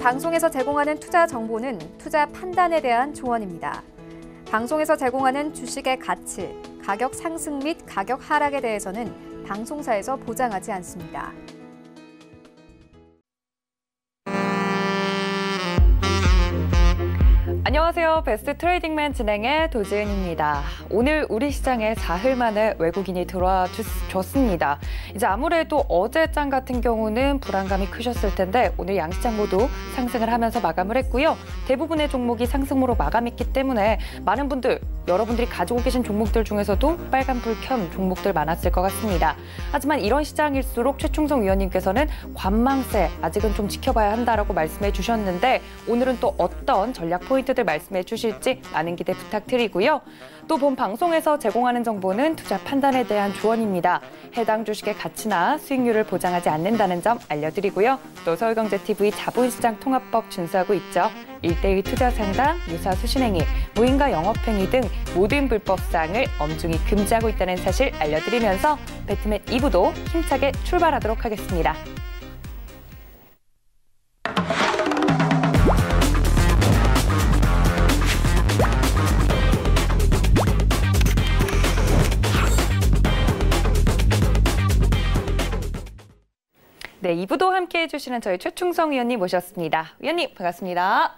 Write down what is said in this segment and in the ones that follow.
방송에서 제공하는 투자 정보는 투자 판단에 대한 조언입니다. 방송에서 제공하는 주식의 가치, 가격 상승 및 가격 하락에 대해서는 방송사에서 보장하지 않습니다. 안녕하세요. 베스트 트레이딩맨 진행의 도지은입니다. 오늘 우리 시장에 사흘 만에 외국인이 들어와 줬습니다. 이제 아무래도 어제장 같은 경우는 불안감이 크셨을 텐데 오늘 양시장 모두 상승을 하면서 마감을 했고요. 대부분의 종목이 상승으로 마감했기 때문에 많은 분들, 여러분들이 가지고 계신 종목들 중에서도 빨간불 켠 종목들 많았을 것 같습니다. 하지만 이런 시장일수록 최충성 위원님께서는 관망세 아직은 좀 지켜봐야 한다라고 말씀해 주셨는데 오늘은 또 어떤 전략 포인트들 말씀해 주실지 많은 기대 부탁드리고요. 또 본 방송에서 제공하는 정보는 투자 판단에 대한 조언입니다. 해당 주식의 가치나 수익률을 보장하지 않는다는 점 알려드리고요. 또 서울경제TV 자본시장 통합법 준수하고 있죠. 1:1 투자 상담, 유사 수신행위, 무인가 영업행위 등 모든 불법사항을 엄중히 금지하고 있다는 사실 알려드리면서 배트맨 2부도 힘차게 출발하도록 하겠습니다. 네, 2부도 함께해 주시는 저희 최충성 위원님 모셨습니다. 위원님 반갑습니다.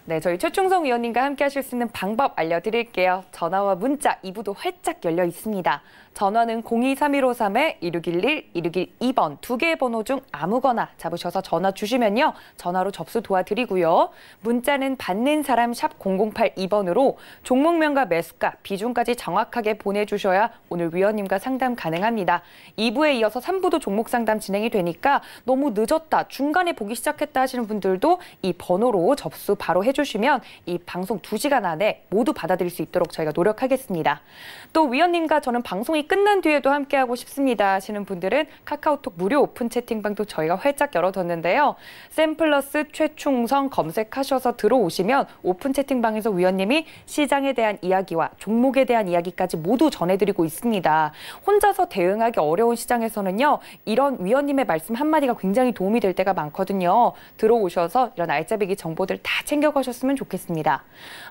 네, 저희 최충성 위원님과 함께 하실 수 있는 방법 알려드릴게요. 전화와 문자 2부도 활짝 열려 있습니다. 전화는 023153-2611, 2612번 두 개의 번호 중 아무거나 잡으셔서 전화 주시면요. 전화로 접수 도와드리고요. 문자는 받는 사람 샵 0082번으로 종목명과 매수가, 비중까지 정확하게 보내주셔야 오늘 위원님과 상담 가능합니다. 2부에 이어서 3부도 종목 상담 진행이 되니까 너무 늦었다, 중간에 보기 시작했다 하시는 분들도 이 번호로 접수 바로 해주시면 이 방송 2시간 안에 모두 받아들일 수 있도록 저희가 노력하겠습니다. 또 위원님과 저는 방송이 끝난 뒤에도 함께하고 싶습니다 하시는 분들은 카카오톡 무료 오픈 채팅방도 저희가 활짝 열어뒀는데요. 샘플러스 최충성 검색하셔서 들어오시면 오픈 채팅방에서 위원님이 시장에 대한 이야기와 종목에 대한 이야기까지 모두 전해드리고 있습니다. 혼자서 대응하기 어려운 시장에서는요. 이런 위원님의 말씀 한마디가 굉장히 도움이 될 때가 많거든요. 들어오셔서 이런 알짜배기 정보들 다 챙겨가셨으면 좋겠습니다.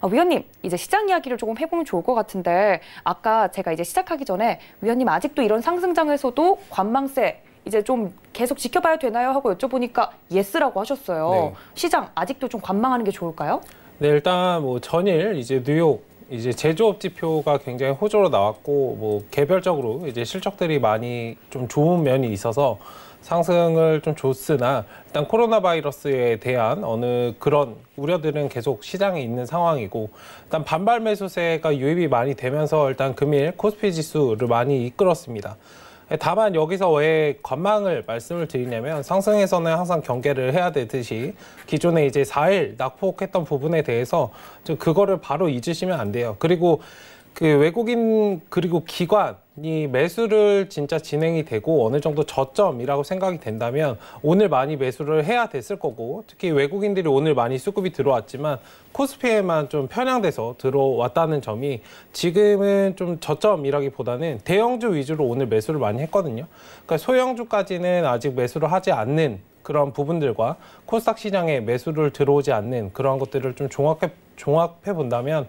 위원님, 이제 시장 이야기를 조금 해보면 좋을 것 같은데 아까 제가 이제 시작하기 전에 위원님 아직도 이런 상승장에서도 관망세 이제 좀 계속 지켜봐야 되나요? 하고 여쭤보니까 예스라고 하셨어요. 네. 시장 아직도 좀 관망하는 게 좋을까요? 네, 일단 뭐 전일 이제 뉴욕 이제 제조업 지표가 굉장히 호조로 나왔고 뭐 개별적으로 이제 실적들이 많이 좀 좋은 면이 있어서 상승을 좀 줬으나 일단 코로나 바이러스에 대한 어느 그런 우려들은 계속 시장에 있는 상황이고 일단 반발 매수세가 유입이 많이 되면서 일단 금일 코스피 지수를 많이 이끌었습니다. 다만 여기서 왜 관망을 말씀을 드리냐면 상승에서는 항상 경계를 해야 되듯이 기존에 이제 4일 낙폭했던 부분에 대해서 좀 그거를 바로 잊으시면 안 돼요. 그리고 그 외국인 그리고 기관이 매수를 진짜 진행이 되고 어느 정도 저점이라고 생각이 된다면 오늘 많이 매수를 해야 됐을 거고 특히 외국인들이 오늘 많이 수급이 들어왔지만 코스피에만 좀 편향돼서 들어왔다는 점이 지금은 좀 저점이라기보다는 대형주 위주로 오늘 매수를 많이 했거든요. 그러니까 소형주까지는 아직 매수를 하지 않는 그런 부분들과 코스닥 시장에 매수를 들어오지 않는 그런 것들을 좀 종합해 본다면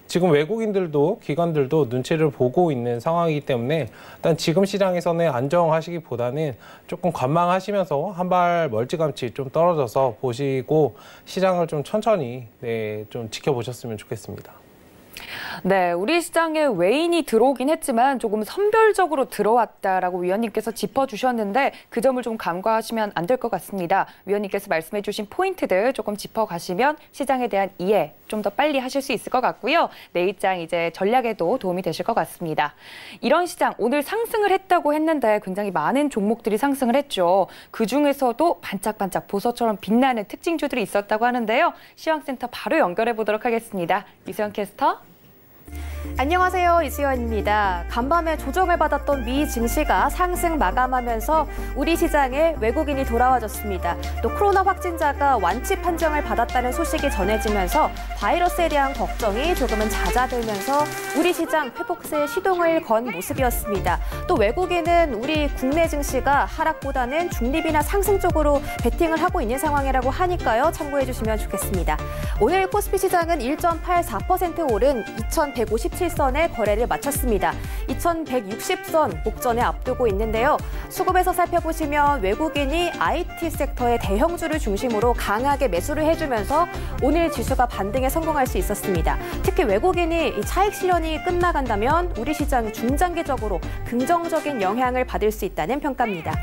지금 외국인들도 기관들도 눈치를 보고 있는 상황이기 때문에 일단 지금 시장에서는 안정하시기보다는 조금 관망하시면서 한 발 멀찌감치 좀 떨어져서 보시고 시장을 좀 천천히 좀 지켜보셨으면 좋겠습니다. 네, 우리 시장에 외인이 들어오긴 했지만 조금 선별적으로 들어왔다라고 위원님께서 짚어주셨는데 그 점을 좀 간과하시면 안 될 것 같습니다. 위원님께서 말씀해 주신 포인트들 조금 짚어가시면 시장에 대한 이해 좀 더 빨리 하실 수 있을 것 같고요. 내일장 이제 전략에도 도움이 되실 것 같습니다. 이런 시장 오늘 상승을 했다고 했는데 굉장히 많은 종목들이 상승을 했죠. 그중에서도 반짝반짝 보석처럼 빛나는 특징주들이 있었다고 하는데요. 시황센터 바로 연결해 보도록 하겠습니다. 이수영 캐스터. 안녕하세요. 이수연입니다. 간밤에 조정을 받았던 미 증시가 상승 마감하면서 우리 시장에 외국인이 돌아와줬습니다. 또 코로나 확진자가 완치 판정을 받았다는 소식이 전해지면서 바이러스에 대한 걱정이 조금은 잦아들면서 우리 시장 회복세에 시동을 건 모습이었습니다. 또 외국인은 우리 국내 증시가 하락보다는 중립이나 상승 쪽으로 베팅을 하고 있는 상황이라고 하니까요. 참고해 주시면 좋겠습니다. 오늘 코스피 시장은 1.84% 오른 2157선에 거래를 마쳤습니다. 2160선 목전에 앞두고 있는데요. 수급에서 살펴보시면 외국인이 IT 섹터의 대형주를 중심으로 강하게 매수를 해주면서 오늘 지수가 반등에 성공할 수 있었습니다. 특히 외국인이 이 차익 실현이 끝나간다면 우리 시장이 중장기적으로 긍정적인 영향을 받을 수 있다는 평가입니다.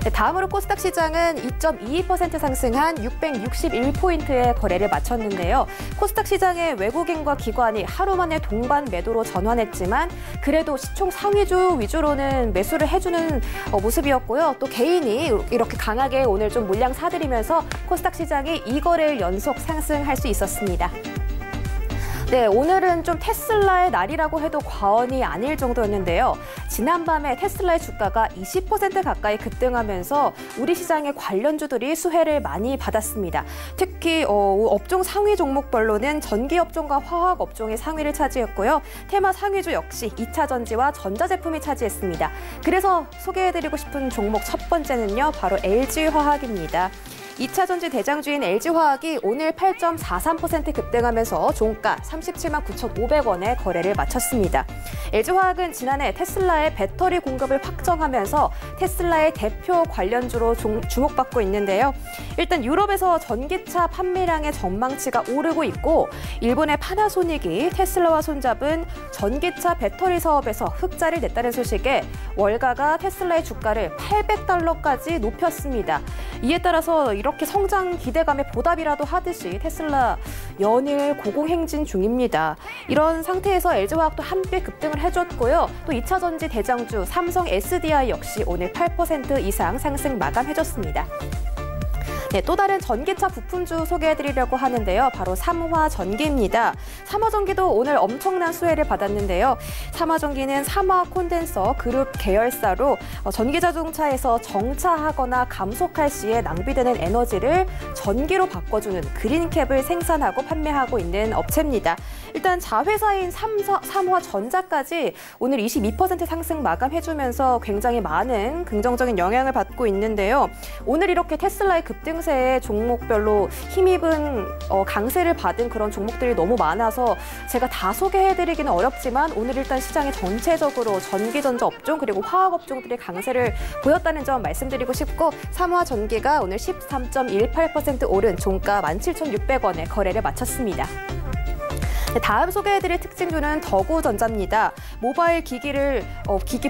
네, 다음으로 코스닥 시장은 2.22% 상승한 661포인트의 거래를 마쳤는데요. 코스닥 시장의 외국인과 기관이 하루 만에 동반 매도로 전환했지만 그래도 시총 상위주 위주로는 매수를 해주는 모습이었고요. 또 개인이 이렇게 강하게 오늘 좀 물량 사들이면서 코스닥 시장이 2거래일 연속 상승할 수 있었습니다. 네, 오늘은 좀 테슬라의 날이라고 해도 과언이 아닐 정도였는데요. 지난밤에 테슬라의 주가가 20% 가까이 급등하면서 우리 시장의 관련주들이 수혜를 많이 받았습니다. 특히 업종 상위 종목별로는 전기업종과 화학업종이 상위를 차지했고요. 테마 상위주 역시 2차 전지와 전자제품이 차지했습니다. 그래서 소개해드리고 싶은 종목 첫 번째는요, 바로 LG화학입니다. 2차 전지 대장주인 LG화학이 오늘 8.43% 급등하면서 종가 37만 9,500원에 거래를 마쳤습니다. LG화학은 지난해 테슬라의 배터리 공급을 확정하면서 테슬라의 대표 관련주로 주목받고 있는데요. 일단 유럽에서 전기차 판매량의 전망치가 오르고 있고 일본의 파나소닉이 테슬라와 손잡은 전기차 배터리 사업에서 흑자를 냈다는 소식에 월가가 테슬라의 주가를 $800까지 높였습니다. 이에 따라서 이렇게 성장 기대감에 보답이라도 하듯이 테슬라 연일 고공행진 중입니다. 이런 상태에서 LG화학도 함께 급등을 해줬고요. 또 2차 전지 대장주 삼성 SDI 역시 오늘 8% 이상 상승 마감해줬습니다. 네, 또 다른 전기차 부품주 소개해드리려고 하는데요. 바로 삼화전기입니다. 삼화전기도 오늘 엄청난 수혜를 받았는데요. 삼화전기는 삼화 콘덴서 그룹 계열사로 전기자동차에서 정차하거나 감속할 시에 낭비되는 에너지를 전기로 바꿔주는 그린캡을 생산하고 판매하고 있는 업체입니다. 일단 자회사인 삼화전자까지 오늘 22% 상승 마감해주면서 굉장히 많은 긍정적인 영향을 받고 있는데요. 오늘 이렇게 테슬라의 급등 세 종목별로 힘입은 강세를 받은 그런 종목들이 너무 많아서 제가 다 소개해드리기는 어렵지만 오늘 일단 시장이 전체적으로 전기전자 업종 그리고 화학 업종들이 강세를 보였다는 점 말씀드리고 싶고 삼화전기가 오늘 13.18% 오른 종가 17,600원에 거래를 마쳤습니다. 네, 다음 소개해드릴 특징주는 더구전자입니다. 모바일 기기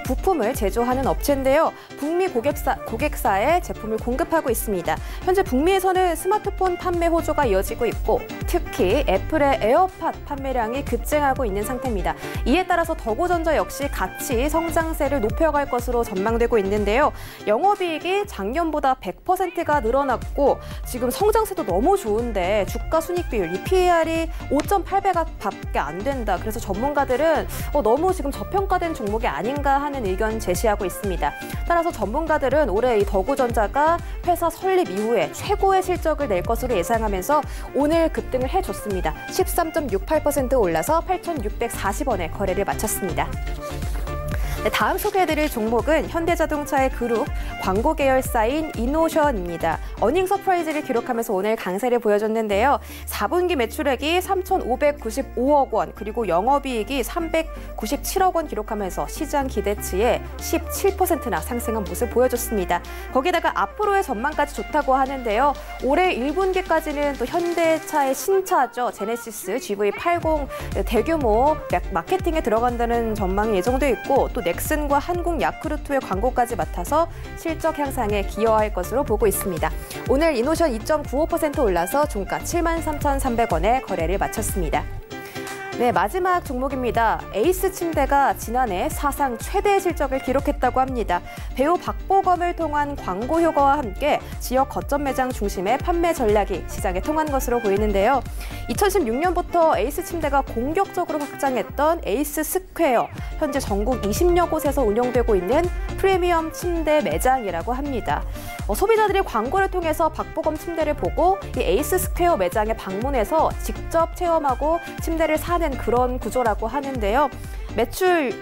부품을 제조하는 업체인데요. 북미 고객사에 제품을 공급하고 있습니다. 현재 북미에서는 스마트폰 판매 호조가 이어지고 있고 특히 애플의 에어팟 판매량이 급증하고 있는 상태입니다. 이에 따라서 더구전자 역시 같이 성장세를 높여갈 것으로 전망되고 있는데요. 영업이익이 작년보다 100%가 늘어났고 지금 성장세도 너무 좋은데 주가 순익 비율, 이 PER이 5.8배가 밖에 안 된다. 그래서 전문가들은 너무 지금 저평가된 종목이 아닌가 하는 의견 제시하고 있습니다. 따라서 전문가들은 올해 이 더구전자가 회사 설립 이후에 최고의 실적을 낼 것으로 예상하면서 오늘 급등을 해줬습니다. 13.68% 올라서 8,640원에 거래를 마쳤습니다. 네, 다음 소개해드릴 종목은 현대자동차의 그룹 광고 계열사인 이노션입니다. 어닝 서프라이즈를 기록하면서 오늘 강세를 보여줬는데요. 4분기 매출액이 3,595억 원 그리고 영업이익이 397억 원 기록하면서 시장 기대치에 17%나 상승한 모습 보여줬습니다. 거기다가 앞으로의 전망까지 좋다고 하는데요. 올해 1분기까지는 또 현대차의 신차죠. 제네시스 GV80 대규모 마케팅에 들어간다는 전망이 예정돼 있고 또 넥슨과 한국 야쿠르트의 광고까지 맡아서 실적 향상에 기여할 것으로 보고 있습니다. 오늘 이노션 2.95% 올라서 종가 73,300원에 거래를 마쳤습니다. 네, 마지막 종목입니다. 에이스 침대가 지난해 사상 최대 실적을 기록했다고 합니다. 배우 박보검을 통한 광고 효과와 함께 지역 거점 매장 중심의 판매 전략이 시장에 통한 것으로 보이는데요. 2016년부터 에이스 침대가 공격적으로 확장했던 에이스 스퀘어, 현재 전국 20여 곳에서 운영되고 있는 프리미엄 침대 매장이라고 합니다. 소비자들이 광고를 통해서 박보검 침대를 보고 이 에이스 스퀘어 매장에 방문해서 직접 체험하고 침대를 사는 그런 구조라고 하는데요.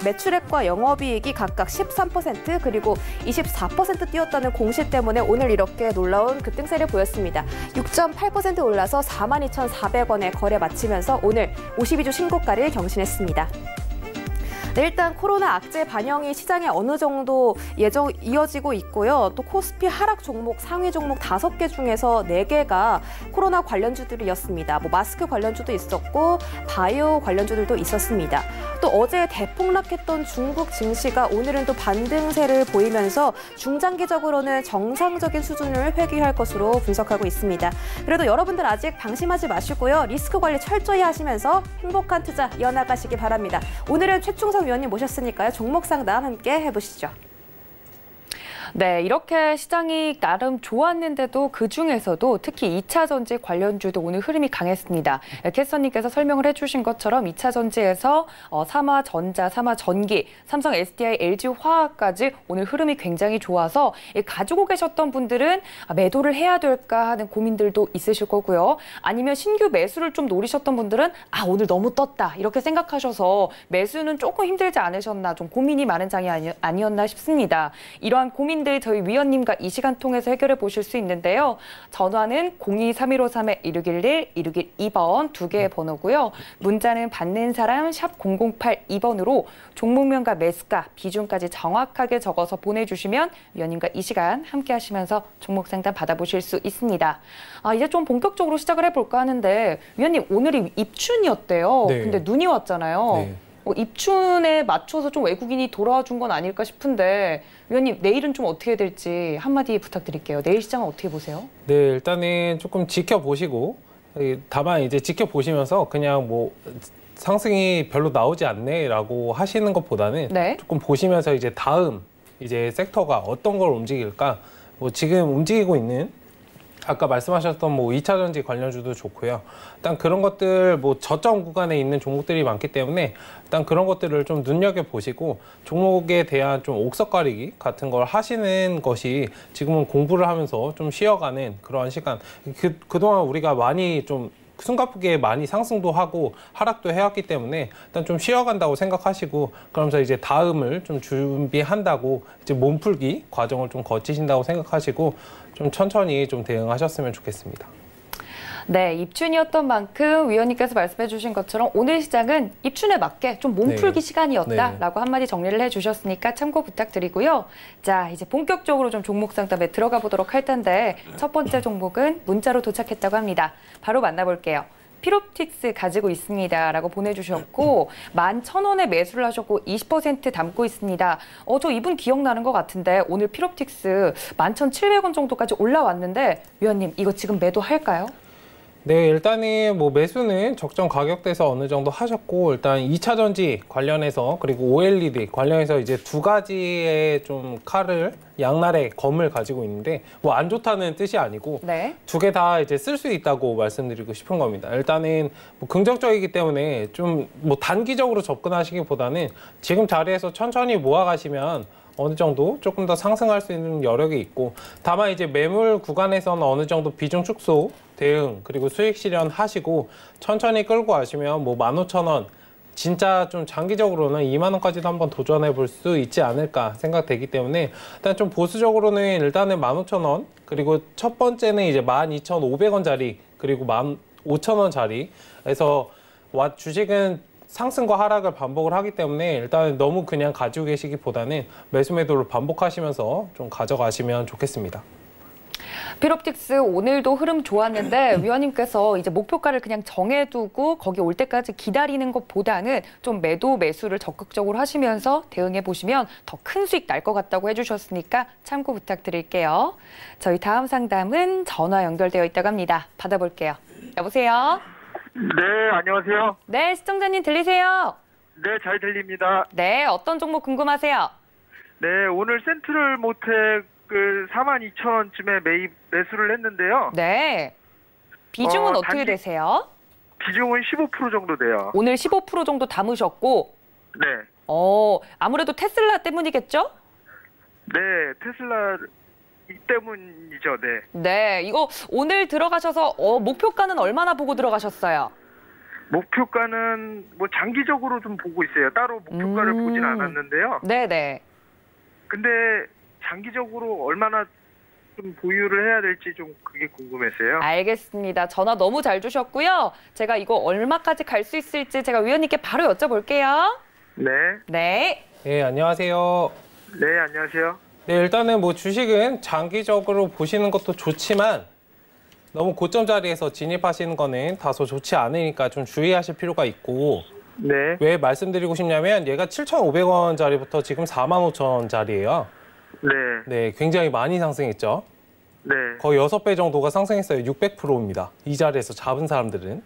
매출액과 영업이익이 각각 13% 그리고 24% 뛰었다는 공시 때문에 오늘 이렇게 놀라운 급등세를 보였습니다. 6.8% 올라서 42,400원에 거래 마치면서 오늘 52주 신고가를 경신했습니다. 네, 일단 코로나 악재 반영이 시장에 어느 정도 이어지고 있고요. 또 코스피 하락 종목, 상위 종목 5개 중에서 4개가 코로나 관련주들이었습니다. 마스크 관련주도 있었고 바이오 관련주들도 있었습니다. 또 어제 대폭락했던 중국 증시가 오늘은 또 반등세를 보이면서 중장기적으로는 정상적인 수준을 회귀할 것으로 분석하고 있습니다. 그래도 여러분들 아직 방심하지 마시고요. 리스크 관리 철저히 하시면서 행복한 투자 이어나가시기 바랍니다. 오늘은 최충성 위원님 모셨으니까요. 종목 상담 함께 해보시죠. 네, 이렇게 시장이 나름 좋았는데도 그중에서도 특히 2차 전지 관련주도 오늘 흐름이 강했습니다. 캐서님께서 설명을 해주신 것처럼 2차 전지에서 삼화전자, 삼화전기, 삼성 SDI, LG화학까지 오늘 흐름이 굉장히 좋아서 가지고 계셨던 분들은 매도를 해야 될까 하는 고민들도 있으실 거고요. 아니면 신규 매수를 좀 노리셨던 분들은 오늘 너무 떴다 이렇게 생각하셔서 매수는 조금 힘들지 않으셨나, 좀 고민이 많은 장이 아니었나 싶습니다. 이러한 고민들 저희 위원님과 이 시간 통해서 해결해 보실 수 있는데요. 전화는 02-3153-1611, 1612번 두 개의 번호고요. 문자는 받는 사람 샵 0082번으로 종목명과 매수가, 비중까지 정확하게 적어서 보내주시면 위원님과 이 시간 함께 하시면서 종목 상담 받아보실 수 있습니다. 이제 좀 본격적으로 시작을 해볼까 하는데 위원님, 오늘이 입춘이었대요. 네. 근데 눈이 왔잖아요. 네. 입춘에 맞춰서 좀 외국인이 돌아와 준 건 아닐까 싶은데 위원님, 내일은 좀 어떻게 될지 한마디 부탁드릴게요. 내일 시장은 어떻게 보세요? 네, 일단은 조금 지켜보시고, 다만 이제 지켜보시면서 그냥 상승이 별로 나오지 않네라고 하시는 것보다는 네. 조금 보시면서 이제 다음 이제 섹터가 어떤 걸 움직일까, 지금 움직이고 있는 아까 말씀하셨던 2차 전지 관련주도 좋고요. 일단 그런 것들 저점 구간에 있는 종목들이 많기 때문에 일단 그런 것들을 좀 눈여겨보시고 종목에 대한 좀 옥석 가리기 같은 걸 하시는 것이 지금은 공부를 하면서 좀 쉬어가는 그러한 시간. 그동안 우리가 많이 좀 숨가쁘게 많이 상승도 하고 하락도 해왔기 때문에 일단 좀 쉬어간다고 생각하시고, 그러면서 이제 다음을 좀 준비한다고 이제 몸풀기 과정을 좀 거치신다고 생각하시고 좀 천천히 좀 대응하셨으면 좋겠습니다. 네, 입춘이었던 만큼 위원님께서 말씀해 주신 것처럼 오늘 시장은 입춘에 맞게 좀 몸풀기 시간이었다라고 한마디 정리를 해주셨으니까 참고 부탁드리고요. 자, 이제 본격적으로 좀 종목 상담에 들어가 보도록 할 텐데 첫 번째 종목은 문자로 도착했다고 합니다. 바로 만나볼게요. 피롭틱스 가지고 있습니다 라고 보내주셨고 11,000원에 매수를 하셨고 20% 담고 있습니다. 저 이분 기억나는 것 같은데 오늘 피롭틱스 11,700원 정도까지 올라왔는데 위원님, 이거 지금 매도할까요? 네, 일단은 매수는 적정 가격대에서 어느 정도 하셨고, 일단 2차 전지 관련해서 그리고 OLED 관련해서 이제 두 가지의 좀 칼을 양날의 검을 가지고 있는데 안 좋다는 뜻이 아니고 네. 두 개 다 이제 쓸 수 있다고 말씀드리고 싶은 겁니다. 일단은 긍정적이기 때문에 좀 단기적으로 접근하시기보다는 지금 자리에서 천천히 모아가시면 어느 정도 조금 더 상승할 수 있는 여력이 있고, 다만 이제 매물 구간에서는 어느 정도 비중 축소 대응 그리고 수익 실현하시고 천천히 끌고 가시면 15,000원, 진짜 좀 장기적으로는 2만 원까지도 한번 도전해 볼 수 있지 않을까 생각되기 때문에 일단 좀 보수적으로는 일단은 15,000원, 그리고 첫 번째는 이제 12,500원짜리 그리고 15,000원짜리에서 주식은 상승과 하락을 반복을 하기 때문에 일단 너무 그냥 가지고 계시기보다는 매수 매도를 반복하시면서 좀 가져가시면 좋겠습니다. 피롭틱스 오늘도 흐름 좋았는데 위원님께서 이제 목표가를 그냥 정해두고 거기 올 때까지 기다리는 것보다는 좀 매수를 적극적으로 하시면서 대응해 보시면 더 큰 수익 날 것 같다고 해주셨으니까 참고 부탁드릴게요. 저희 다음 상담은 전화 연결되어 있다고 합니다. 받아볼게요. 여보세요? 네, 안녕하세요. 네, 시청자님 들리세요? 네, 잘 들립니다. 네, 어떤 종목 궁금하세요? 네, 오늘 센트럴 모텍 그 42,000원쯤에 매수를 했는데요. 네. 비중은 어떻게 되세요? 비중은 15% 정도 돼요. 오늘 15% 정도 담으셨고, 네. 아무래도 테슬라 때문이겠죠? 네, 테슬라 때문이죠. 네. 네, 이거 오늘 들어가셔서 목표가는 얼마나 보고 들어가셨어요? 목표가는 뭐 장기적으로 좀 보고 있어요. 따로 목표가를 보진 않았는데요. 네네. 근데 장기적으로 얼마나 좀 보유를 해야 될지 좀 그게 궁금했어요. 알겠습니다. 전화 너무 잘 주셨고요. 제가 이거 얼마까지 갈 수 있을지 제가 위원님께 바로 여쭤볼게요. 네. 네. 네, 안녕하세요. 네, 안녕하세요. 네, 일단은 뭐 주식은 장기적으로 보시는 것도 좋지만 너무 고점 자리에서 진입하시는 거는 다소 좋지 않으니까 좀 주의하실 필요가 있고, 네. 왜 말씀드리고 싶냐면 얘가 7,500원짜리부터 지금 45,000원짜리예요. 네. 네, 굉장히 많이 상승했죠. 네. 거의 6배 정도가 상승했어요. 600%입니다. 이 자리에서 잡은 사람들은.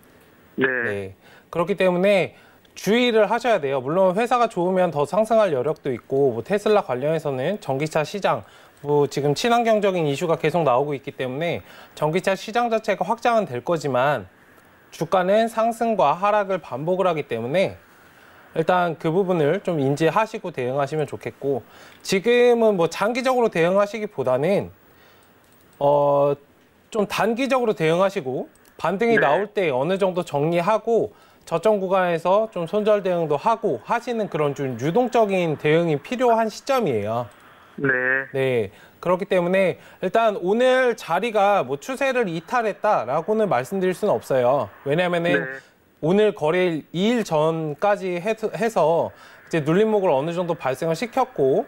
네. 네. 그렇기 때문에 주의를 하셔야 돼요. 물론 회사가 좋으면 더 상승할 여력도 있고, 뭐 테슬라 관련해서는 전기차 시장, 뭐 지금 친환경적인 이슈가 계속 나오고 있기 때문에 전기차 시장 자체가 확장은 될 거지만 주가는 상승과 하락을 반복을 하기 때문에 일단 그 부분을 좀 인지하시고 대응하시면 좋겠고, 지금은 뭐 장기적으로 대응하시기보다는 좀 단기적으로 대응하시고 반등이 네. 나올 때 어느 정도 정리하고 저점 구간에서 좀 손절 대응도 하고 하시는 그런 좀 유동적인 대응이 필요한 시점이에요. 네. 네. 그렇기 때문에 일단 오늘 자리가 뭐 추세를 이탈했다라고는 말씀드릴 수는 없어요. 왜냐면은 네. 오늘 거래일 2일 전까지 해서 이제 눌림목을 어느 정도 발생을 시켰고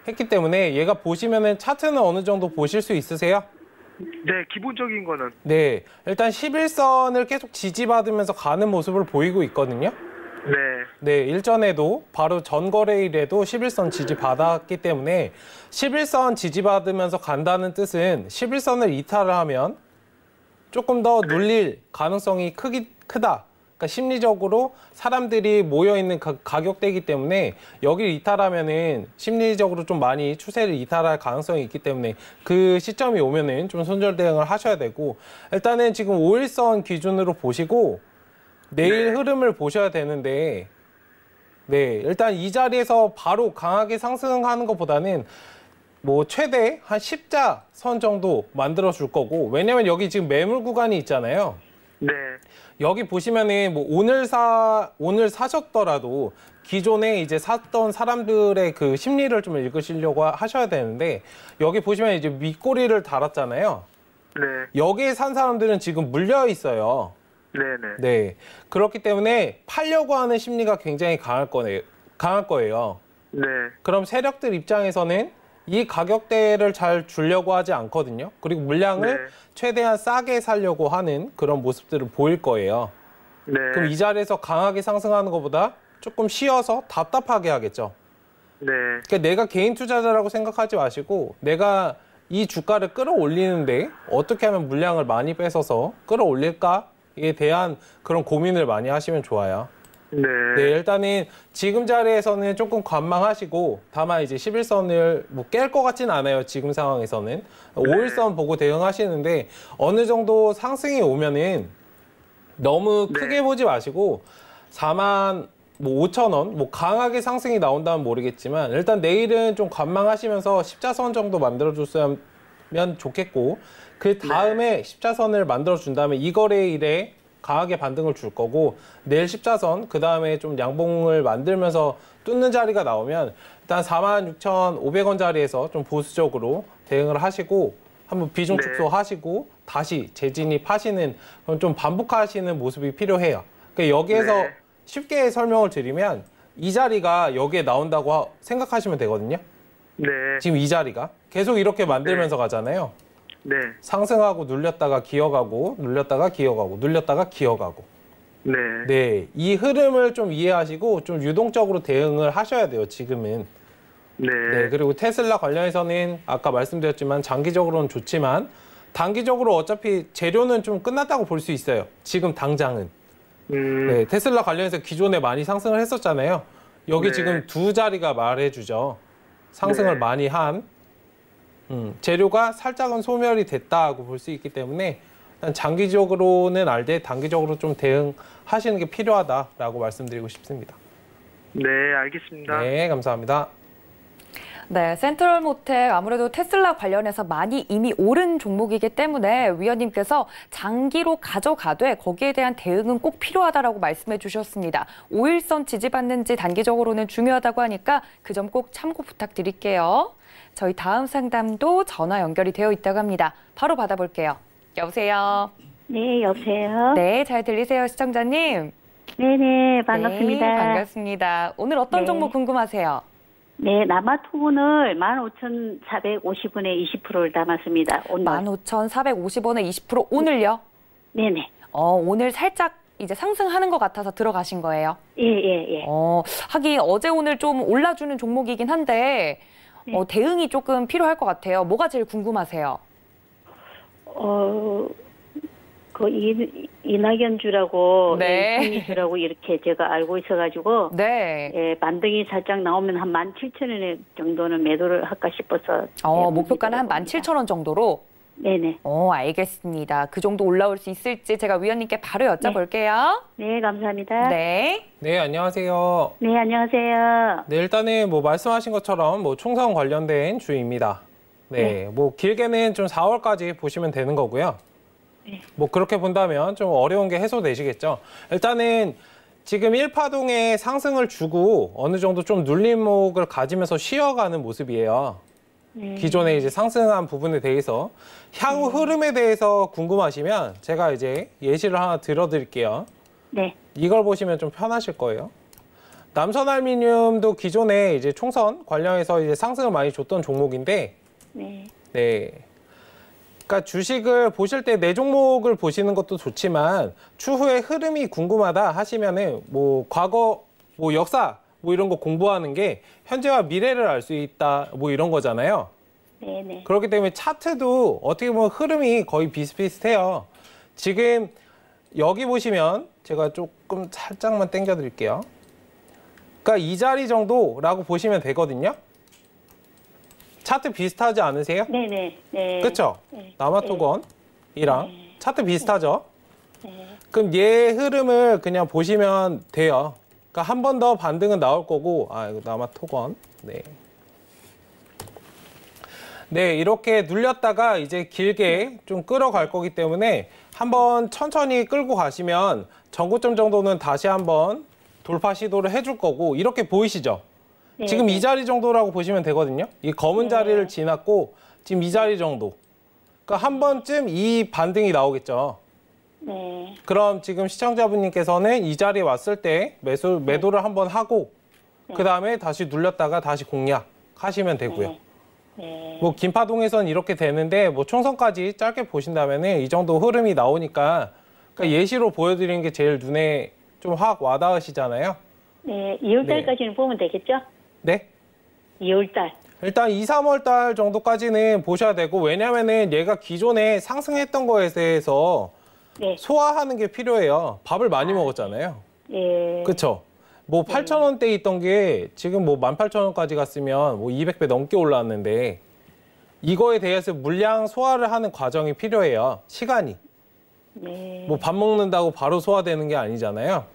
했기 때문에 얘가 보시면은 차트는 어느 정도 보실 수 있으세요? 네, 기본적인 거는. 네. 일단 11선을 계속 지지받으면서 가는 모습을 보이고 있거든요. 네. 네, 일전에도 바로 전 거래일에도 11선 지지받았기 때문에 11선 지지받으면서 간다는 뜻은 11선을 이탈을 하면 조금 더 눌릴 가능성이 크다. 그러니까 심리적으로 사람들이 모여있는 가격대이기 때문에 여기를 이탈하면은 심리적으로 좀 많이 추세를 이탈할 가능성이 있기 때문에 그 시점이 오면은 좀 손절 대응을 하셔야 되고, 일단은 지금 5일선 기준으로 보시고 내일 흐름을 보셔야 되는데, 네, 일단 이 자리에서 바로 강하게 상승하는 것보다는 뭐 최대 한 10자선 정도 만들어 줄 거고, 왜냐면 여기 지금 매물 구간이 있잖아요. 네. 여기 보시면은 뭐 오늘 사셨더라도 기존에 이제 샀던 사람들의 그 심리를 좀 읽으시려고 하셔야 되는데, 여기 보시면 이제 윗꼬리를 달았잖아요. 네. 여기에 산 사람들은 지금 물려 있어요. 네네. 네. 그렇기 때문에 팔려고 하는 심리가 굉장히 강할 거예요. 네. 그럼 세력들 입장에서는 이 가격대를 잘 주려고 하지 않거든요. 그리고 물량을 네. 최대한 싸게 사려고 하는 그런 모습들을 보일 거예요. 네. 그럼 이 자리에서 강하게 상승하는 것보다 조금 쉬어서 답답하게 하겠죠. 네. 그러니까 내가 개인 투자자라고 생각하지 마시고 내가 이 주가를 끌어올리는데 어떻게 하면 물량을 많이 뺏어서 끌어올릴까에 대한 그런 고민을 많이 하시면 좋아요. 네. 네, 일단은 지금 자리에서는 조금 관망하시고, 다만 이제 11선을 뭐 깰 것 같진 않아요. 지금 상황에서는. 5일선 보고 대응하시는데 어느 정도 상승이 오면은 너무 크게 보지 마시고 4만 뭐 5,000원, 뭐 강하게 상승이 나온다면 모르겠지만 일단 내일은 좀 관망하시면서 십자선 정도 만들어줬으면 좋겠고, 그 다음에 십자선을 만들어준 다음에 이 거래일에 강하게 반등을 줄 거고, 내일 십자선 그 다음에 좀 양봉을 만들면서 뚫는 자리가 나오면 일단 46,500원 자리에서 좀 보수적으로 대응을 하시고 한번 비중 축소하시고 다시 재진입하시는, 좀 반복하시는 모습이 필요해요. 그러니까 여기에서 네. 쉽게 설명을 드리면 이 자리가 여기에 나온다고 생각하시면 되거든요. 네. 지금 이 자리가 계속 이렇게 만들면서 가잖아요. 네. 상승하고 눌렸다가 기어가고 눌렸다가 기어가고 눌렸다가 기어가고. 네. 네, 이 흐름을 좀 이해하시고 좀 유동적으로 대응을 하셔야 돼요, 지금은. 네. 네, 그리고 테슬라 관련해서는 아까 말씀드렸지만 장기적으로는 좋지만 단기적으로 어차피 재료는 좀 끝났다고 볼 수 있어요. 지금 당장은. 네, 테슬라 관련해서 기존에 많이 상승을 했었잖아요. 여기 네. 지금 두 자리가 말해주죠. 상승을 네. 많이 한 재료가 살짝은 소멸이 됐다고 볼 수 있기 때문에 일단 장기적으로는 알되 단기적으로 좀 대응하시는 게 필요하다라고 말씀드리고 싶습니다. 네, 알겠습니다. 네, 감사합니다. 네, 센트럴모텍 아무래도 테슬라 관련해서 많이 이미 오른 종목이기 때문에 위원님께서 장기로 가져가되 거기에 대한 대응은 꼭 필요하다라고 말씀해 주셨습니다. 5일선 지지받는지 단기적으로는 중요하다고 하니까 그 점 꼭 참고 부탁드릴게요. 저희 다음 상담도 전화 연결이 되어 있다고 합니다. 바로 받아볼게요. 여보세요. 네, 여보세요. 네, 잘 들리세요, 시청자님? 네네, 반갑습니다. 네, 반갑습니다. 오늘 어떤 네. 종목 궁금하세요? 네, 남아토건을 15,450원에 20%를 담았습니다. 오늘. 15,450원에 20% 오늘요? 네네. 오늘 살짝 이제 상승하는 것 같아서 들어가신 거예요? 예. 하긴 어제 오늘 좀 올라주는 종목이긴 한데 네. 대응이 조금 필요할 것 같아요. 뭐가 제일 궁금하세요? 이낙연주라고, 네. 이낙연주라고 이렇게 제가 알고 있어가지고, 네. 예, 반등이 살짝 나오면 한 17,000원 정도는 매도를 할까 싶어서. 목표가는 한 17,000원 정도로? 네네. 알겠습니다. 그 정도 올라올 수 있을지 제가 위원님께 바로 여쭤볼게요. 네, 감사합니다. 네. 네, 안녕하세요. 네, 안녕하세요. 네, 일단은 뭐 말씀하신 것처럼 뭐 총선 관련된 주입니다. 네, 뭐 길게는 좀 4월까지 보시면 되는 거고요. 네. 뭐 그렇게 본다면 좀 어려운 게 해소되시겠죠. 일단은 지금 1파동에 상승을 주고 어느 정도 좀 눌림목을 가지면서 쉬어가는 모습이에요. 기존에 이제 상승한 부분에 대해서 향후 흐름에 대해서 궁금하시면 제가 이제 예시를 하나 들어드릴게요. 네. 이걸 보시면 좀 편하실 거예요. 남선알미늄도 기존에 이제 총선 관련해서 이제 상승을 많이 줬던 종목인데, 네. 네. 그러니까 주식을 보실 때 내 종목을 보시는 것도 좋지만 추후의 흐름이 궁금하다 하시면은 뭐 과거, 뭐 역사, 뭐 이런 거 공부하는 게 현재와 미래를 알 수 있다, 뭐 이런 거잖아요. 네네. 그렇기 때문에 차트도 어떻게 보면 흐름이 거의 비슷비슷해요. 지금 여기 보시면 제가 조금 살짝만 당겨 드릴게요. 그러니까 이 자리 정도라고 보시면 되거든요. 차트 비슷하지 않으세요? 네네. 네. 그렇죠? 네. 남아토건이랑 네. 차트 비슷하죠? 네. 그럼 얘 흐름을 그냥 보시면 돼요. 그러니까 한 번 더 반등은 나올 거고, 이거 남아토건. 네. 네, 이렇게 눌렸다가 이제 길게 좀 끌어갈 거기 때문에 한번 천천히 끌고 가시면 전고점 정도는 다시 한번 돌파 시도를 해줄 거고, 이렇게 보이시죠? 네. 지금 이 자리 정도라고 보시면 되거든요. 이 검은 네. 자리를 지났고 지금 이 자리 정도. 그러니까 한 번쯤 이 반등이 나오겠죠. 네. 그럼 지금 시청자분님께서는 이 자리에 왔을 때 매도를 한번 하고 그 다음에 다시 눌렸다가 다시 공략하시면 되고요. 네. 뭐 긴파동에선 이렇게 되는데 뭐 총선까지 짧게 보신다면은 이 정도 흐름이 나오니까 그러니까 예시로 보여드리는 게 제일 눈에 좀 확 와닿으시잖아요. 네. 2월달까지는 보면 되겠죠? 네. 2월달. 일단 2, 3월 달 정도까지는 보셔야 되고, 왜냐면은 얘가 기존에 상승했던 거에 대해서 네. 소화하는 게 필요해요. 밥을 많이 먹었잖아요. 예. 그쵸? 뭐 8,000원대 있던 게 지금 뭐 18,000원까지 갔으면 뭐 200배 넘게 올라왔는데 이거에 대해서 물량 소화를 하는 과정이 필요해요. 시간이. 네. 뭐 밥 먹는다고 바로 소화되는 게 아니잖아요.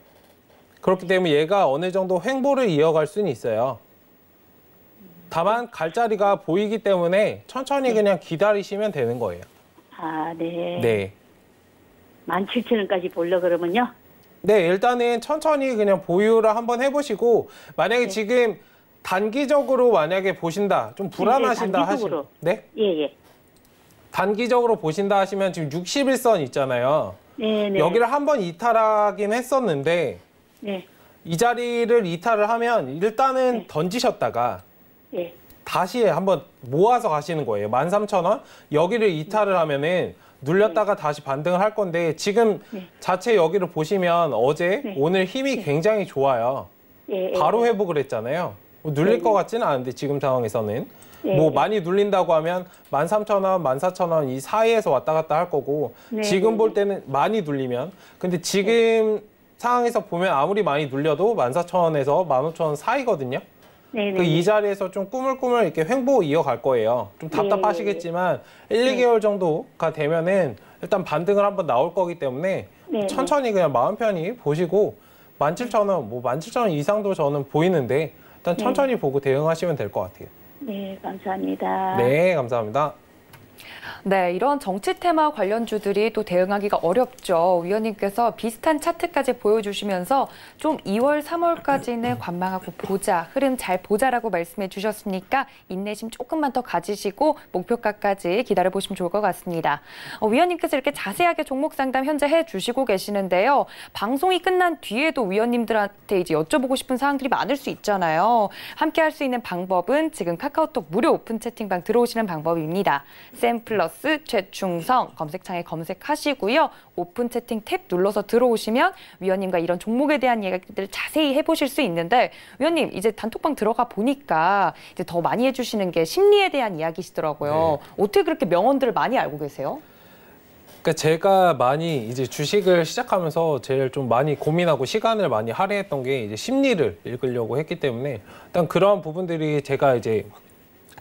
그렇기 때문에 얘가 어느 정도 횡보를 이어갈 수는 있어요. 다만 갈 자리가 보이기 때문에 천천히 그냥 기다리시면 되는 거예요. 아, 네. 네. 17,000원까지 보려 그러면요? 네, 일단은 천천히 그냥 보유를 한번 해보시고, 만약에 지금 단기적으로 만약에 보신다, 좀 불안하신다 단기적으로. 네? 예. 단기적으로 보신다 하시면 지금 61선 있잖아요. 네. 여기를 한번 이탈하긴 했었는데, 네. 이 자리를 이탈을 하면 일단은 던지셨다가 예. 다시 한번 모아서 가시는 거예요. 13,000원? 여기를 이탈을 하면은 눌렸다가 다시 반등을 할 건데, 지금 자체 여기를 보시면 어제, 오늘 힘이 굉장히 좋아요. 예. 바로 회복을 했잖아요. 뭐 눌릴 것 같지는 않은데 지금 상황에서는. 네. 뭐 많이 눌린다고 하면 13,000원, 14,000원 이 사이에서 왔다 갔다 할 거고, 네. 지금 볼 때는 많이 눌리면. 근데 지금 상황에서 보면 아무리 많이 눌려도 14,000원에서 15,000원 사이거든요. 네네. 이 자리에서 좀 꾸물꾸물 이렇게 횡보 이어갈 거예요. 좀 답답하시겠지만 1, 2개월 정도가 되면은 일단 반등을 한번 나올 거기 때문에 네네. 천천히 그냥 마음 편히 보시고 17,000원, 뭐 17,000원 이상도 저는 보이는데 일단 천천히 보고 대응하시면 될 것 같아요. 네, 감사합니다. 네, 감사합니다. 네, 이런 정치 테마 관련주들이 또 대응하기가 어렵죠. 위원님께서 비슷한 차트까지 보여주시면서 좀 2월, 3월까지는 관망하고 보자, 흐름 잘 보자라고 말씀해 주셨으니까 인내심 조금만 더 가지시고 목표가까지 기다려보시면 좋을 것 같습니다. 위원님께서 이렇게 자세하게 종목 상담 현재 해주시고 계시는데요. 방송이 끝난 뒤에도 위원님들한테 이제 여쭤보고 싶은 사항들이 많을 수 있잖아요. 함께 할 수 있는 방법은 지금 카카오톡 무료 오픈 채팅방 들어오시는 방법입니다. 샘플러스 최충성 검색창에 검색하시고요. 오픈 채팅 탭 눌러서 들어오시면 위원님과 이런 종목에 대한 이야기들 자세히 해보실 수 있는데 위원님 이제 단톡방 들어가 보니까 이제 더 많이 해주시는 게 심리에 대한 이야기시더라고요. 네. 어떻게 그렇게 명언들을 많이 알고 계세요? 그러니까 제가 많이 이제 주식을 시작하면서 제일 좀 많이 고민하고 시간을 많이 할애했던 게 이제 심리를 읽으려고 했기 때문에 일단 그런 부분들이 제가 이제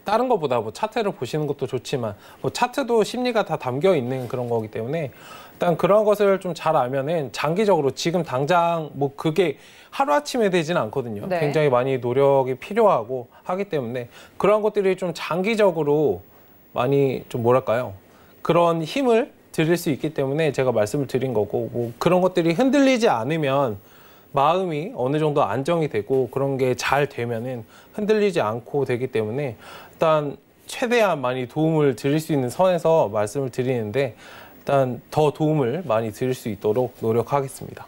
다른 것보다 뭐 차트를 보시는 것도 좋지만 뭐 차트도 심리가 다 담겨 있는 그런 거기 때문에 일단 그런 것을 좀 잘 알면은 장기적으로 지금 당장 뭐 그게 하루아침에 되지는 않거든요. 네. 굉장히 많이 노력이 필요하고 하기 때문에 그런 것들이 좀 장기적으로 많이 좀 뭐랄까요? 그런 힘을 드릴 수 있기 때문에 제가 말씀을 드린 거고 뭐 그런 것들이 흔들리지 않으면 마음이 어느 정도 안정이 되고 그런 게 잘 되면은 흔들리지 않고 되기 때문에 일단 최대한 많이 도움을 드릴 수 있는 선에서 말씀을 드리는데 일단 더 도움을 많이 드릴 수 있도록 노력하겠습니다.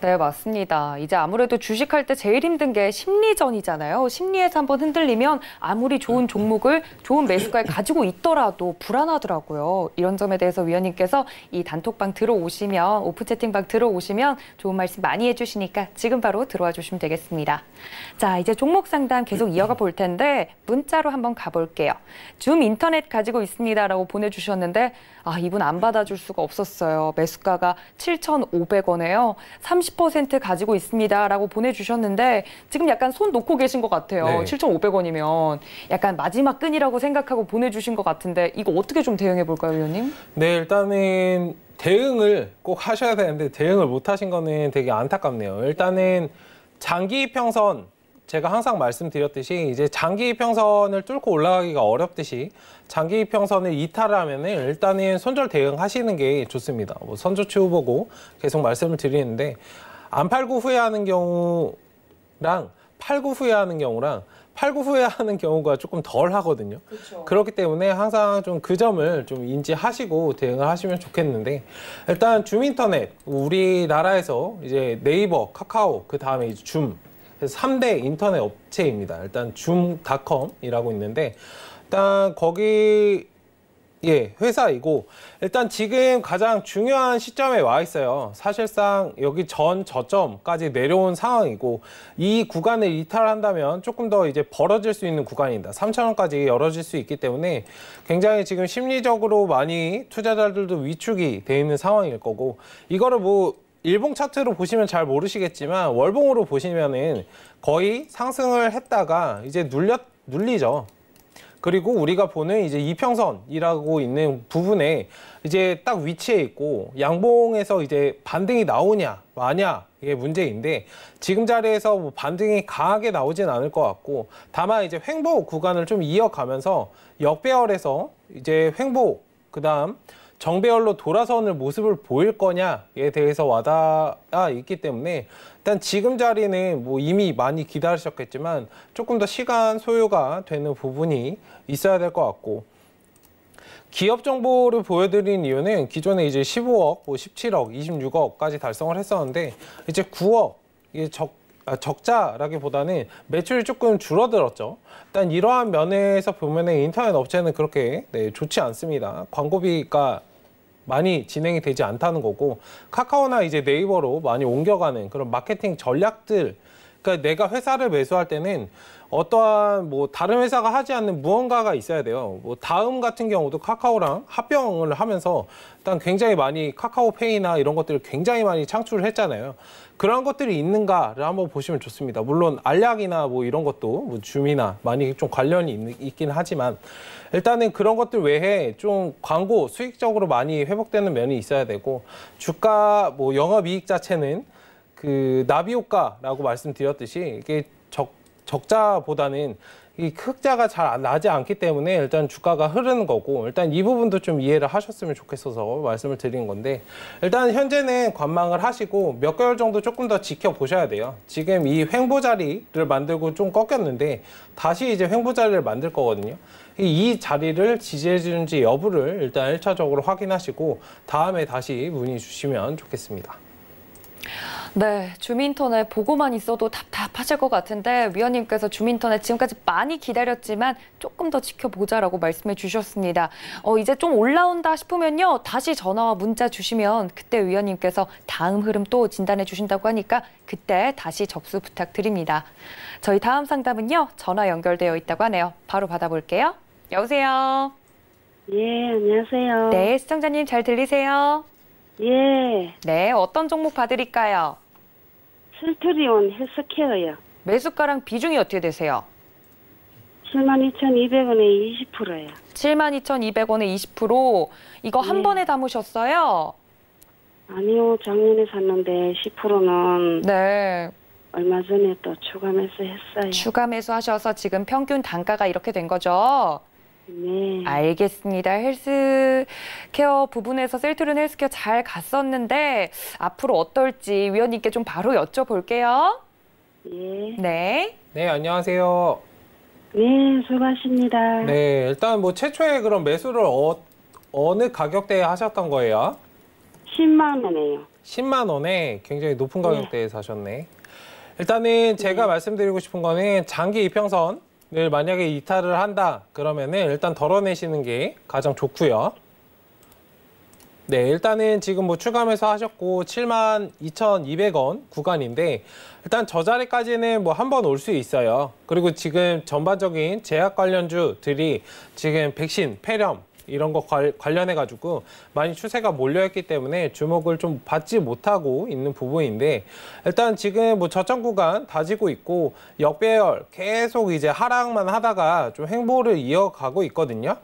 네, 맞습니다. 이제 아무래도 주식할 때 제일 힘든 게 심리전이잖아요. 심리에서 한번 흔들리면 아무리 좋은 종목을 좋은 매수가에 가지고 있더라도 불안하더라고요. 이런 점에 대해서 위원님께서 이 단톡방 들어오시면, 오픈 채팅방 들어오시면 좋은 말씀 많이 해주시니까 지금 바로 들어와 주시면 되겠습니다. 자, 이제 종목 상담 계속 이어가 볼 텐데 문자로 한번 가볼게요. 줌 인터넷 가지고 있습니다라고 보내주셨는데 이분 안 받아줄 수가 없었어요. 매수가가 7,500원에요. 30% 가지고 있습니다라고 보내주셨는데 지금 약간 손 놓고 계신 것 같아요. 네. 7,500원이면 약간 마지막 끈이라고 생각하고 보내주신 것 같은데 이거 어떻게 좀 대응해 볼까요, 위원님? 네, 일단은 대응을 꼭 하셔야 되는데 대응을 못 하신 거는 되게 안타깝네요. 일단은 장기 이평선 제가 항상 말씀드렸듯이 이제 장기 이평선을 뚫고 올라가기가 어렵듯이 장기 이평선을 이탈을 하면은 일단은 손절 대응하시는 게 좋습니다. 뭐 선저추 보고 계속 말씀을 드리는데 안 팔고 후회하는 경우랑 팔고 후회하는 경우랑 팔고 후회하는 경우가 조금 덜 하거든요. 그렇죠. 그렇기 때문에 항상 좀 그 점을 좀 인지하시고 대응을 하시면 좋겠는데 일단 줌인터넷 우리나라에서 이제 네이버, 카카오 그 다음에 이제 줌 3대 인터넷 업체입니다. 일단 줌닷컴이라고 있는데 일단 거기 회사이고 일단 지금 가장 중요한 시점에 와 있어요. 사실상 여기 전 저점까지 내려온 상황이고 이 구간을 이탈한다면 조금 더 이제 벌어질 수 있는 구간입니다. 3,000원까지 열어질 수 있기 때문에 굉장히 지금 심리적으로 많이 투자자들도 위축이 돼 있는 상황일 거고 이거를 뭐 일봉 차트로 보시면 잘 모르시겠지만 월봉으로 보시면은 거의 상승을 했다가 이제 눌리죠. 그리고 우리가 보는 이제 이평선이라고 있는 부분에 이제 딱 위치해 있고 양봉에서 이제 반등이 나오냐 마냐 이게 문제인데 지금 자리에서 뭐 반등이 강하게 나오진 않을 것 같고 다만 이제 횡보 구간을 좀 이어가면서 역배열에서 이제 횡보 그다음 정배열로 돌아서는 모습을 보일 거냐에 대해서 와닿아 있기 때문에 일단 지금 자리는 뭐 이미 많이 기다리셨겠지만 조금 더 시간 소요가 되는 부분이 있어야 될 것 같고 기업 정보를 보여드린 이유는 기존에 이제 15억, 뭐 17억, 26억까지 달성을 했었는데 이제 9억 이게 적자라기보다는 매출이 조금 줄어들었죠. 일단 이러한 면에서 보면은 인터넷 업체는 그렇게 좋지 않습니다. 광고비가 많이 진행이 되지 않다는 거고 카카오나 이제 네이버로 많이 옮겨가는 그런 마케팅 전략들가 그러니까 내가 회사를 매수할 때는 어떠한 뭐 다른 회사가 하지 않는 무언가가 있어야 돼요. 뭐 다음 같은 경우도 카카오랑 합병을 하면서 일단 굉장히 많이 카카오페이나 이런 것들을 굉장히 많이 창출을 했잖아요. 그런 것들이 있는가를 한번 보시면 좋습니다. 물론 알약이나 뭐 이런 것도 뭐 줌이나 많이 좀 관련이 있긴 하지만 일단은 그런 것들 외에 좀 광고 수익적으로 많이 회복되는 면이 있어야 되고 주가 뭐 영업이익 자체는 그 나비 효과라고 말씀드렸듯이 이게 적자보다는 이 흑자가 잘 나지 않기 때문에 일단 주가가 흐르는 거고 일단 이 부분도 좀 이해를 하셨으면 좋겠어서 말씀을 드린 건데 일단 현재는 관망을 하시고 몇 개월 정도 조금 더 지켜보셔야 돼요. 지금 이 횡보자리를 만들고 좀 꺾였는데 다시 이제 횡보자리를 만들 거거든요. 이 자리를 지지해 주는지 여부를 일단 1차적으로 확인하시고 다음에 다시 문의 주시면 좋겠습니다. 네, 줌인터넷 보고만 있어도 답답하실 것 같은데 위원님께서 줌인터넷 지금까지 많이 기다렸지만 조금 더 지켜보자라고 말씀해 주셨습니다. 이제 좀 올라온다 싶으면요. 다시 전화와 문자 주시면 그때 위원님께서 다음 흐름 또 진단해 주신다고 하니까 그때 다시 접수 부탁드립니다. 저희 다음 상담은요. 전화 연결되어 있다고 하네요. 바로 받아볼게요. 여보세요. 예, 안녕하세요. 네, 시청자님 잘 들리세요? 예, 네, 어떤 종목 봐드릴까요? 셀트리온 헬스케어요. 매수가랑 비중이 어떻게 되세요? 72,200원에 20%요. 72,200원에 20%. 이거 한 네. 번에 담으셨어요? 아니요, 작년에 샀는데 10%는 네. 얼마 전에 또 추가 매수했어요. 추가 매수하셔서 지금 평균 단가가 이렇게 된 거죠? 네. 알겠습니다. 헬스케어 부분에서 셀트리온 헬스케어 잘 갔었는데 앞으로 어떨지 위원님께 좀 바로 여쭤볼게요. 예. 네. 네, 안녕하세요. 네, 수고하십니다. 네, 일단 뭐 최초에 그럼 매수를 어느 가격대에 하셨던 거예요? 10만 원이에요. 10만 원에 굉장히 높은 가격대에 사셨네. 일단은 제가 말씀드리고 싶은 거는 장기 이평선을 만약에 이탈을 한다 그러면은 일단 덜어내시는 게 가장 좋고요. 네, 일단은 지금 뭐 추가 매수 하셨고 72,200원 구간인데 일단 저 자리까지는 뭐 한 번 올 수 있어요. 그리고 지금 전반적인 제약 관련주들이 지금 백신, 폐렴 이런 거 관련해 가지고 많이 추세가 몰려있기 때문에 주목을 좀 받지 못하고 있는 부분인데 일단 지금 뭐 저점 구간 다지고 있고 역배열 계속 이제 하락만 하다가 좀 횡보를 이어가고 있거든요.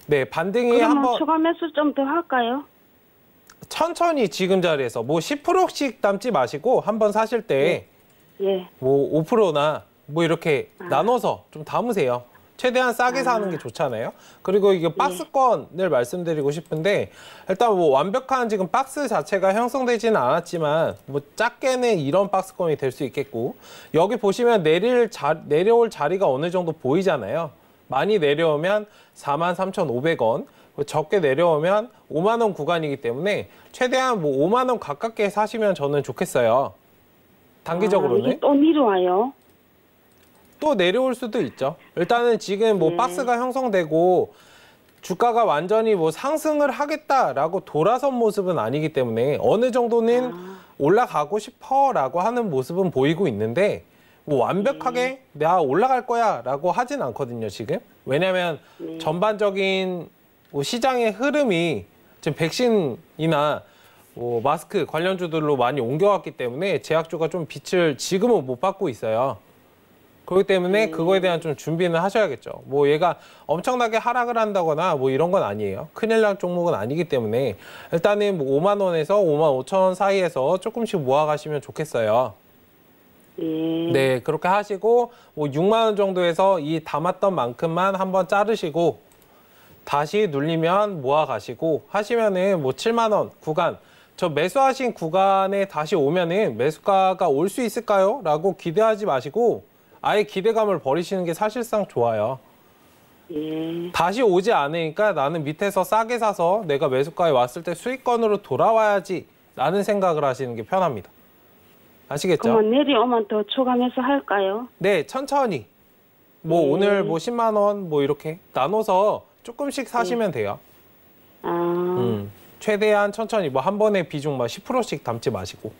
네, 반등이 그러면 한번 추가 매수 좀 더 할까요? 천천히 지금 자리에서 뭐 10%씩 담지 마시고 한번 사실 때 예. 뭐 5%나 뭐 이렇게 나눠서 좀 담으세요. 최대한 싸게 사는 게 좋잖아요. 그리고 이게 박스권을 말씀드리고 싶은데 일단 뭐 완벽한 지금 박스 자체가 형성되지는 않았지만 뭐 작게는 이런 박스권이 될 수 있겠고 여기 보시면 내려올 자리가 어느 정도 보이잖아요. 많이 내려오면 43,500원, 적게 내려오면 5만 원 구간이기 때문에 최대한 뭐 5만 원 가깝게 사시면 저는 좋겠어요. 단기적으로는. 이게 또 내려와요? 또 내려올 수도 있죠. 일단은 지금 뭐 박스가 형성되고 주가가 완전히 뭐 상승을 하겠다라고 돌아선 모습은 아니기 때문에 어느 정도는 올라가고 싶어라고 하는 모습은 보이고 있는데 뭐 완벽하게 내가 올라갈 거야라고 하진 않거든요, 지금. 왜냐하면 전반적인 뭐 시장의 흐름이 지금 백신이나 뭐 마스크 관련주들로 많이 옮겨왔기 때문에 제약주가 좀 빛을 지금은 못 받고 있어요. 그렇기 때문에 그거에 대한 좀 준비는 하셔야겠죠. 뭐 얘가 엄청나게 하락을 한다거나 뭐 이런 건 아니에요. 큰일 날 종목은 아니기 때문에 일단은 뭐 5만 원에서 5만 5천 원 사이에서 조금씩 모아가시면 좋겠어요. 네, 그렇게 하시고 뭐 6만 원 정도에서 이 담았던 만큼만 한번 자르시고 다시 눌리면 모아가시고 하시면은 뭐 7만 원 구간 저 매수하신 구간에 다시 오면은 매수가가 올 수 있을까요? 라고 기대하지 마시고 아예 기대감을 버리시는 게 사실상 좋아요. 다시 오지 않으니까 나는 밑에서 싸게 사서 내가 매수가에 왔을 때 수익권으로 돌아와야지 라는 생각을 하시는 게 편합니다. 아시겠죠? 그러면 내려오면 더 추가 매수 할까요? 네, 천천히. 뭐 오늘 뭐 10만 원 뭐 이렇게 나눠서 조금씩 사시면 돼요. 최대한 천천히 뭐 한 번에 비중 막 10%씩 담지 마시고.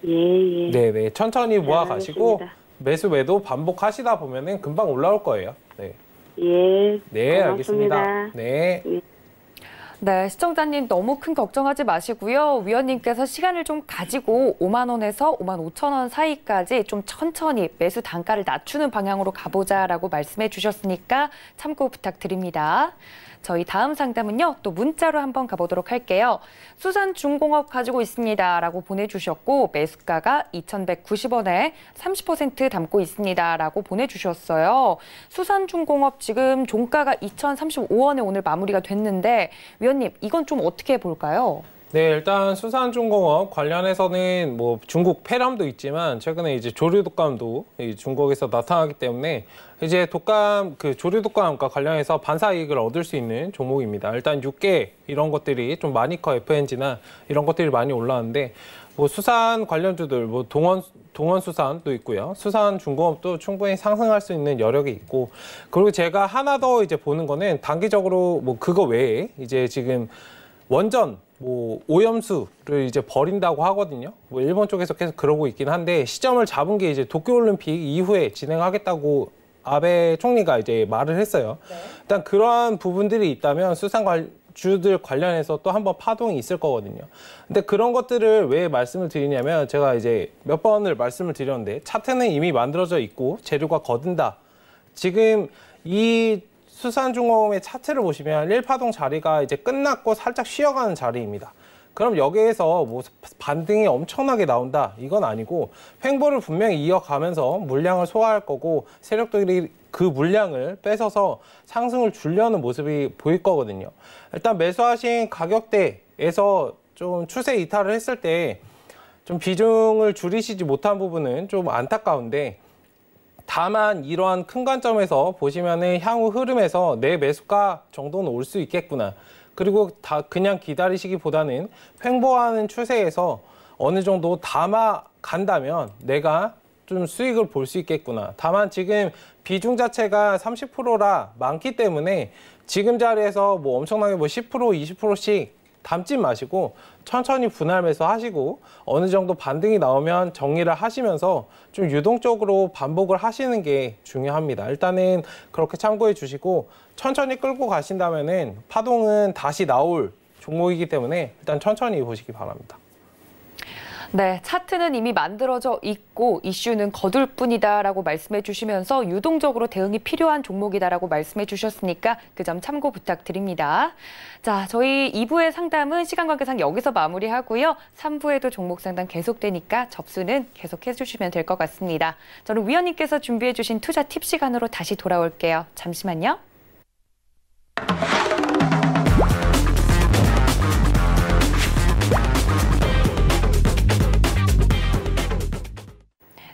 예, 예. 네, 네. 천천히 모아가시고 알겠습니다. 매수 매도 반복하시다 보면은 금방 올라올 거예요. 네. 예. 네, 고맙습니다. 알겠습니다. 네. 네, 시청자님 너무 큰 걱정하지 마시고요. 위원님께서 시간을 좀 가지고 5만 원에서 5만 5천 원 사이까지 좀 천천히 매수 단가를 낮추는 방향으로 가보자라고 말씀해 주셨으니까 참고 부탁드립니다. 저희 다음 상담은요, 또 문자로 한번 가보도록 할게요. 수산중공업 가지고 있습니다라고 보내주셨고 매수가가 2,190원에 30% 담고 있습니다라고 보내주셨어요. 수산중공업 지금 종가가 2,035원에 오늘 마무리가 됐는데 위원님, 이건 좀 어떻게 볼까요? 네, 일단 수산중공업 관련해서는 뭐 중국 폐렴도 있지만 최근에 이제 조류 독감도 중국에서 나타나기 때문에 이제 독감 그 조류 독감과 관련해서 반사 이익을 얻을 수 있는 종목입니다. 일단 육계 이런 것들이 좀 마니커 FNG나 이런 것들이 많이 올라왔는데 뭐 수산 관련주들 뭐 동원수산도 있고요. 수산중공업도 충분히 상승할 수 있는 여력이 있고 그리고 제가 하나 더 이제 보는 거는 단기적으로 뭐 그거 외에 이제 지금 원전 뭐 오염수를 이제 버린다고 하거든요. 뭐 일본 쪽에서 계속 그러고 있긴 한데 시점을 잡은 게 이제 도쿄올림픽 이후에 진행하겠다고 아베 총리가 이제 말을 했어요. 네. 일단 그러한 부분들이 있다면 수산주들 관련해서 또 한번 파동이 있을 거거든요. 근데 그런 것들을 왜 말씀을 드리냐면 제가 이제 몇 번을 말씀을 드렸는데 차트는 이미 만들어져 있고 재료가 거둔다. 지금 이 수산중공업의 차트를 보시면 1파동 자리가 이제 끝났고 살짝 쉬어가는 자리입니다. 그럼 여기에서 뭐 반등이 엄청나게 나온다 이건 아니고 횡보를 분명히 이어가면서 물량을 소화할 거고 세력들이 그 물량을 뺏어서 상승을 주려는 모습이 보일 거거든요. 일단 매수하신 가격대에서 좀 추세 이탈을 했을 때 좀 비중을 줄이시지 못한 부분은 좀 안타까운데 다만 이러한 큰 관점에서 보시면은 향후 흐름에서 내 매수가 정도는 올 수 있겠구나. 그리고 다 그냥 기다리시기보다는 횡보하는 추세에서 어느 정도 담아 간다면 내가 좀 수익을 볼 수 있겠구나. 다만 지금 비중 자체가 30%라 많기 때문에 지금 자리에서 뭐 엄청나게 뭐 10%, 20%씩 담지 마시고 천천히 분할 매수하시고 어느 정도 반등이 나오면 정리를 하시면서 좀 유동적으로 반복을 하시는 게 중요합니다. 일단은 그렇게 참고해 주시고 천천히 끌고 가신다면은 파동은 다시 나올 종목이기 때문에 일단 천천히 보시기 바랍니다. 네, 차트는 이미 만들어져 있고 이슈는 거둘 뿐이다라고 말씀해 주시면서 유동적으로 대응이 필요한 종목이다라고 말씀해 주셨으니까 그 점 참고 부탁드립니다. 자, 저희 2부의 상담은 시간 관계상 여기서 마무리하고요. 3부에도 종목 상담 계속되니까 접수는 계속해 주시면 될 것 같습니다. 저는 위원님께서 준비해 주신 투자 팁 시간으로 다시 돌아올게요. 잠시만요.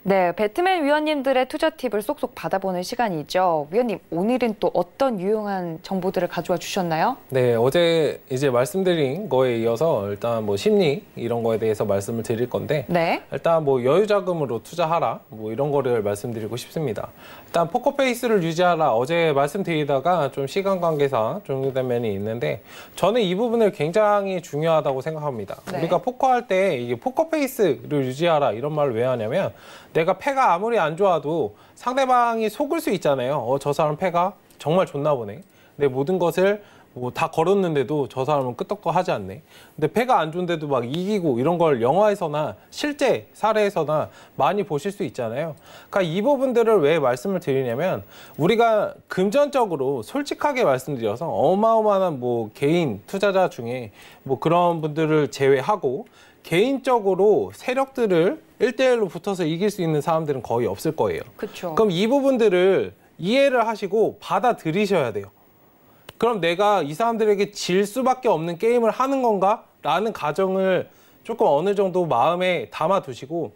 네, 배트맨 위원님들의 투자 팁을 쏙쏙 받아보는 시간이죠. 위원님, 오늘은 또 어떤 유용한 정보들을 가져와 주셨나요? 네, 어제 이제 말씀드린 거에 이어서 일단 뭐 심리 이런 거에 대해서 말씀을 드릴 건데 네. 일단 뭐 여유 자금으로 투자하라 뭐 이런 거를 말씀드리고 싶습니다. 일단 포커페이스를 유지하라 어제 말씀드리다가 좀 시간 관계상 종료된 면이 있는데 저는 이 부분을 굉장히 중요하다고 생각합니다. 네. 우리가 포커할 때 이게 포커페이스를 유지하라 이런 말을 왜 하냐면 내가 패가 아무리 안 좋아도 상대방이 속을 수 있잖아요. 저 사람 패가 정말 좋나 보네. 내 모든 것을 뭐 다 걸었는데도 저 사람은 끄떡도 하지 않네. 근데 패가 안 좋은데도 막 이기고 이런 걸 영화에서나 실제 사례에서나 많이 보실 수 있잖아요. 그러니까 이 부분들을 왜 말씀을 드리냐면 우리가 금전적으로 솔직하게 말씀드려서 어마어마한 뭐 개인 투자자 중에 뭐 그런 분들을 제외하고 개인적으로 세력들을 1대1로 붙어서 이길 수 있는 사람들은 거의 없을 거예요. 그렇죠. 그럼 이 부분들을 이해를 하시고 받아들이셔야 돼요. 그럼 내가 이 사람들에게 질 수밖에 없는 게임을 하는 건가? 라는 가정을 조금 어느 정도 마음에 담아두시고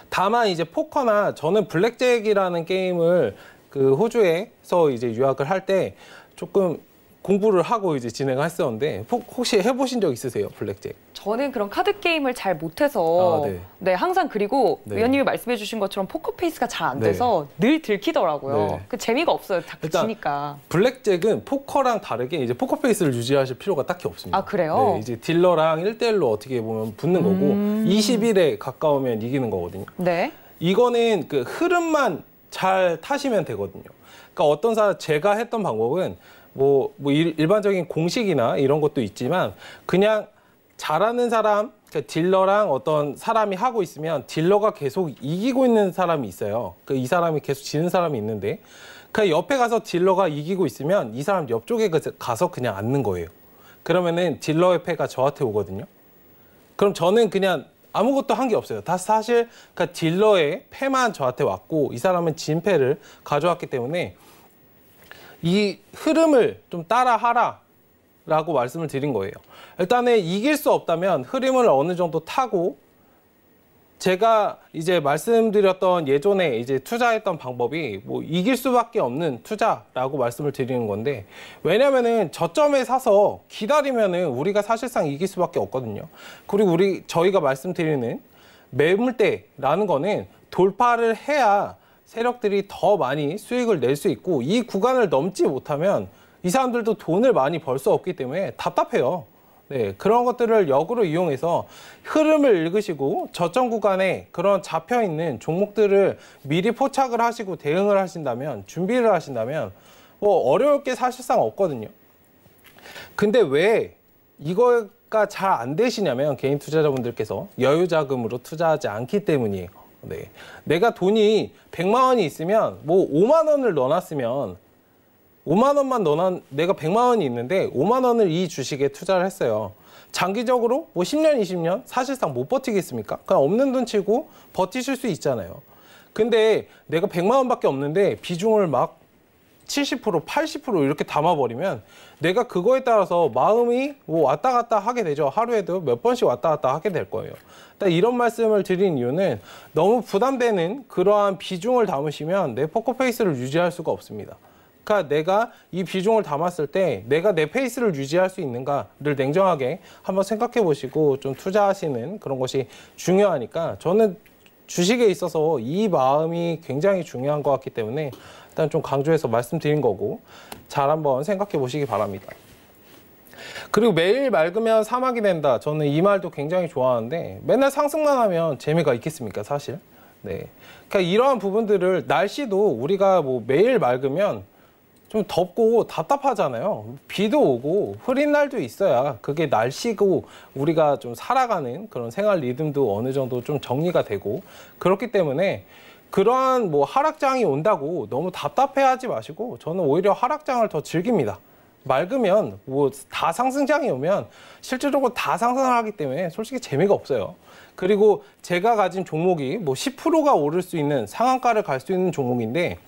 다만 이제 포커나 저는 블랙잭이라는 게임을 그 호주에서 이제 유학을 할 때 조금 공부를 하고 이제 진행을 했었는데 혹시 해보신 적 있으세요, 블랙잭? 저는 그런 카드 게임을 잘 못해서 네, 항상 그리고 위원님이 말씀해주신 것처럼 포커페이스가 잘 안 돼서 늘 들키더라고요. 그 재미가 없어요, 자꾸 지니까. 블랙잭은 포커랑 다르게 이제 포커페이스를 유지하실 필요가 딱히 없습니다. 아, 그래요? 네, 이제 딜러랑 1대1로 어떻게 보면 붙는 거고 21에 가까우면 이기는 거거든요. 네. 이거는 그 흐름만 잘 타시면 되거든요. 그러니까 어떤 제가 했던 방법은 일반적인 공식이나 이런 것도 있지만 그냥 잘하는 사람, 그러니까 딜러랑 어떤 사람이 하고 있으면 딜러가 계속 이기고 있는 사람이 있어요. 이 사람이 계속 지는 사람이 있는데 그 옆에 가서 딜러가 이기고 있으면 이 사람 옆쪽에 가서 그냥 앉는 거예요. 그러면은 딜러의 패가 저한테 오거든요. 그럼 저는 그냥 아무것도 한 게 없어요. 다 사실 그러니까 딜러의 패만 저한테 왔고 이 사람은 진 패를 가져왔기 때문에 이 흐름을 좀 따라하라 라고 말씀을 드린 거예요. 일단은 이길 수 없다면 흐름을 어느 정도 타고 제가 이제 말씀드렸던 예전에 이제 투자했던 방법이 이길 수밖에 없는 투자라고 말씀을 드리는 건데 왜냐면은 저점에 사서 기다리면은 우리가 사실상 이길 수밖에 없거든요. 그리고 저희가 말씀드리는 매물대라는 거는 돌파를 해야 세력들이 더 많이 수익을 낼 수 있고 이 구간을 넘지 못하면 이 사람들도 돈을 많이 벌 수 없기 때문에 답답해요. 네, 그런 것들을 역으로 이용해서 흐름을 읽으시고 저점 구간에 그런 잡혀있는 종목들을 미리 포착을 하시고 대응을 하신다면 준비를 하신다면 어려울 게 사실상 없거든요. 근데 왜 이거가 잘 안 되시냐면 개인 투자자분들께서 여유 자금으로 투자하지 않기 때문이에요. 네. 내가 돈이 100만 원이 있으면 5만 원을 넣어놨으면 5만 원만 내가 100만 원이 있는데 5만 원을 이 주식에 투자를 했어요. 장기적으로 10년, 20년 사실상 못 버티겠습니까? 그냥 없는 돈 치고 버티실 수 있잖아요. 근데 내가 100만 원밖에 없는데 비중을 막 70%, 80% 이렇게 담아버리면 내가 그거에 따라서 마음이 왔다 갔다 하게 되죠. 하루에도 몇 번씩 왔다 갔다 하게 될 거예요. 이런 말씀을 드린 이유는 너무 부담되는 그러한 비중을 담으시면 내 포커페이스를 유지할 수가 없습니다. 그러니까 내가 이 비중을 담았을 때 내가 내 페이스를 유지할 수 있는가를 냉정하게 한번 생각해 보시고 좀 투자하시는 그런 것이 중요하니까 저는 주식에 있어서 이 마음이 굉장히 중요한 것 같기 때문에 일단 좀 강조해서 말씀드린 거고 잘 한번 생각해 보시기 바랍니다. 그리고 매일 맑으면 사막이 된다. 저는 이 말도 굉장히 좋아하는데 맨날 상승만 하면 재미가 있겠습니까, 사실? 네. 그러니까 이러한 부분들을 날씨도 우리가 매일 맑으면 좀 덥고 답답하잖아요. 비도 오고 흐린 날도 있어야 그게 날씨고 우리가 좀 살아가는 그런 생활 리듬도 어느 정도 좀 정리가 되고 그렇기 때문에 그러한 하락장이 온다고 너무 답답해하지 마시고 저는 오히려 하락장을 더 즐깁니다. 맑으면 다 상승장이 오면 실질적으로 다 상승을 하기 때문에 솔직히 재미가 없어요. 그리고 제가 가진 종목이 10%가 오를 수 있는 상한가를 갈 수 있는 종목인데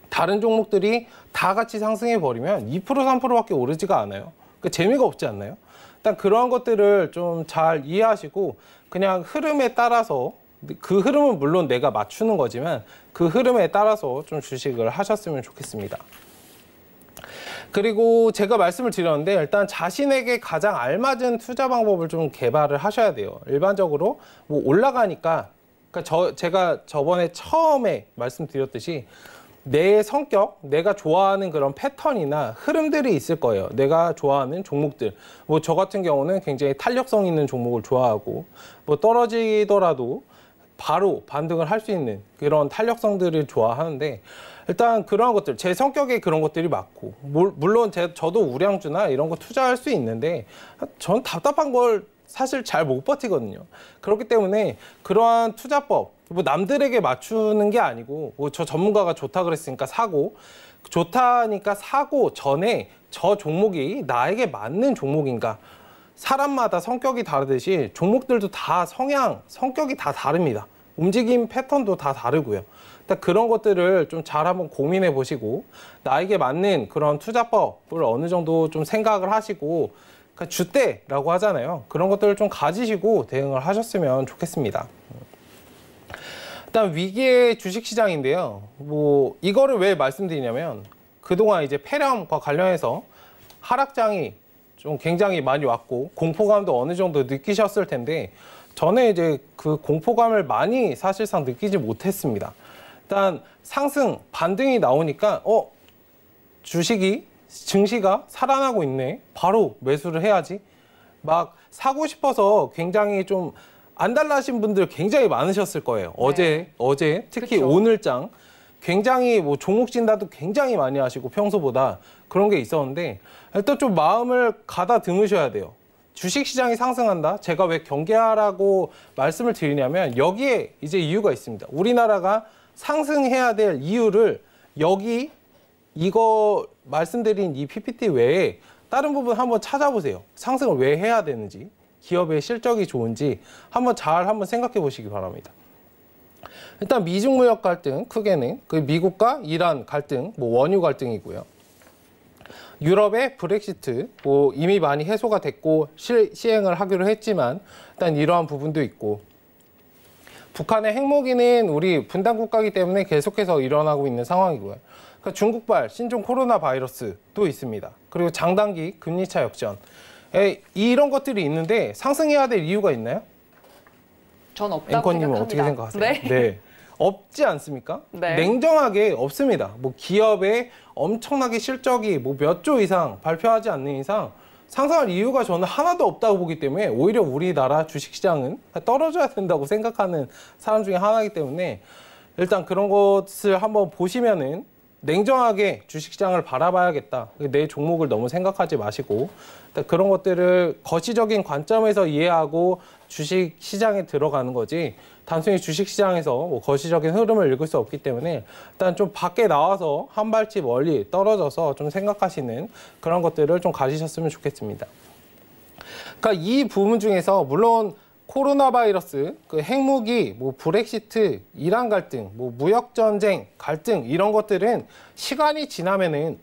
다른 종목들이 다 같이 상승해 버리면 2%, 3%밖에 오르지가 않아요. 그러니까 재미가 없지 않나요? 일단 그러한 것들을 좀 잘 이해하시고 그냥 흐름에 따라서 그 흐름은 물론 내가 맞추는 거지만 그 흐름에 따라서 좀 주식을 하셨으면 좋겠습니다. 그리고 제가 말씀을 드렸는데 일단 자신에게 가장 알맞은 투자 방법을 좀 개발을 하셔야 돼요. 일반적으로 올라가니까 그러니까 제가 저번에 처음에 말씀드렸듯이 내 성격, 내가 좋아하는 그런 패턴이나 흐름들이 있을 거예요. 내가 좋아하는 종목들. 저 같은 경우는 굉장히 탄력성 있는 종목을 좋아하고 떨어지더라도 바로 반등을 할 수 있는 그런 탄력성들을 좋아하는데 일단 그러한 것들, 제 성격에 그런 것들이 많고 물론 저도 우량주나 이런 거 투자할 수 있는데 전 답답한 걸 사실 잘 못 버티거든요. 그렇기 때문에 그러한 투자법, 남들에게 맞추는 게 아니고 저 전문가가 좋다 그랬으니까 사고 좋다니까 사고 전에 저 종목이 나에게 맞는 종목인가 사람마다 성격이 다르듯이 종목들도 다 성격이 다 다릅니다. 움직임 패턴도 다 다르고요. 그런 것들을 좀 잘 한번 고민해 보시고 나에게 맞는 그런 투자법을 어느 정도 좀 생각을 하시고 주대라고 하잖아요. 그런 것들을 좀 가지시고 대응을 하셨으면 좋겠습니다. 일단 위기의 주식시장인데요. 이거를 왜 말씀드리냐면 그동안 이제 폐렴과 관련해서 하락장이 좀 굉장히 많이 왔고 공포감도 어느 정도 느끼셨을 텐데 저는 이제 그 공포감을 많이 사실상 느끼지 못했습니다. 일단 상승, 반등이 나오니까 주식이, 증시가 살아나고 있네. 바로 매수를 해야지. 막 사고 싶어서 굉장히 좀 안달나신 분들 굉장히 많으셨을 거예요. 네. 어제 특히 그쵸. 오늘장 굉장히 뭐 종목 진단도 굉장히 많이 하시고 평소보다 그런 게 있었는데 일단 좀 마음을 가다듬으셔야 돼요. 주식시장이 상승한다? 제가 왜 경계하라고 말씀을 드리냐면 여기에 이제 이유가 있습니다. 우리나라가 상승해야 될 이유를 이거 말씀드린 이 PPT 외에 다른 부분 한번 찾아보세요. 상승을 왜 해야 되는지, 기업의 실적이 좋은지 한번 생각해 보시기 바랍니다. 일단 미중 무역 갈등 크게는 그 미국과 이란 갈등, 뭐 원유 갈등이고요. 유럽의 브렉시트 뭐 이미 많이 해소가 됐고 시행을 하기로 했지만 일단 이러한 부분도 있고 북한의 핵무기는 우리 분단 국가이기 때문에 계속해서 일어나고 있는 상황이고요. 그러니까 중국발 신종 코로나 바이러스도 있습니다. 그리고 장단기 금리차 역전 이런 것들이 있는데 상승해야 될 이유가 있나요? 전 없다고 앵커님은 생각합니다. 어떻게 생각하세요? 네. 네. 없지 않습니까? 네. 냉정하게 없습니다. 뭐 기업의 엄청나게 실적이 뭐 몇 조 이상 발표하지 않는 이상 상승할 이유가 저는 하나도 없다고 보기 때문에 오히려 우리나라 주식시장은 떨어져야 된다고 생각하는 사람 중에 하나이기 때문에 일단 그런 것을 한번 보시면은 냉정하게 주식시장을 바라봐야겠다. 내 종목을 너무 생각하지 마시고 그런 것들을 거시적인 관점에서 이해하고 주식시장에 들어가는 거지 단순히 주식시장에서 뭐 거시적인 흐름을 읽을 수 없기 때문에 일단 좀 밖에 나와서 한 발짝 멀리 떨어져서 좀 생각하시는 그런 것들을 좀 가지셨으면 좋겠습니다. 그러니까 이 부분 중에서 물론 코로나 바이러스, 그 핵무기, 뭐 브렉시트, 이란 갈등, 뭐 무역 전쟁, 갈등 이런 것들은 시간이 지나면은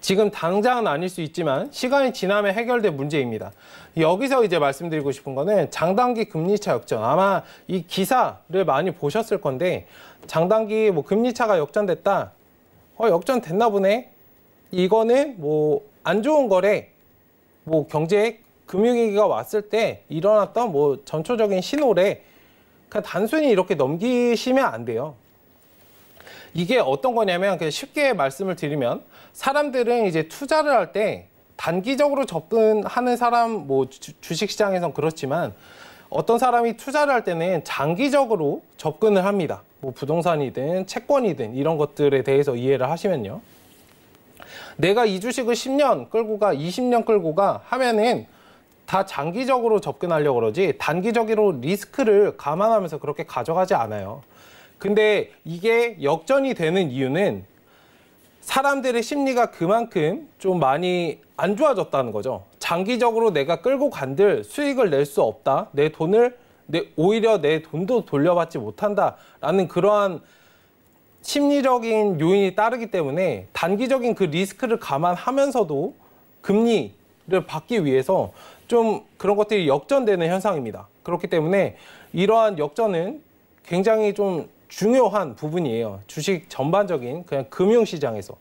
지금 당장은 아닐 수 있지만 시간이 지나면 해결될 문제입니다. 여기서 이제 말씀드리고 싶은 거는 장단기 금리차 역전. 아마 이 기사를 많이 보셨을 건데 장단기 뭐 금리차가 역전됐다. 역전됐나 보네. 이거는 뭐 안 좋은 거래. 뭐 경제 금융위기가 왔을 때 일어났던 뭐 전초적인 신호래. 그냥 단순히 이렇게 넘기시면 안 돼요. 이게 어떤 거냐면 그냥 쉽게 말씀을 드리면 사람들은 이제 투자를 할 때 단기적으로 접근하는 사람 뭐 주식시장에선 그렇지만 어떤 사람이 투자를 할 때는 장기적으로 접근을 합니다. 뭐 부동산이든 채권이든 이런 것들에 대해서 이해를 하시면요. 내가 이 주식을 10년 끌고 가 20년 끌고 가 하면은 다 장기적으로 접근하려고 그러지 단기적으로 리스크를 감안하면서 그렇게 가져가지 않아요. 근데 이게 역전이 되는 이유는 사람들의 심리가 그만큼 좀 많이 안 좋아졌다는 거죠. 장기적으로 내가 끌고 간들 수익을 낼 수 없다. 오히려 내 돈도 돌려받지 못한다라는 그러한 심리적인 요인이 따르기 때문에 단기적인 그 리스크를 감안하면서도 금리를 받기 위해서 좀 그런 것들이 역전되는 현상입니다. 그렇기 때문에 이러한 역전은 굉장히 좀 중요한 부분이에요. 주식 전반적인 그냥 금융시장에서.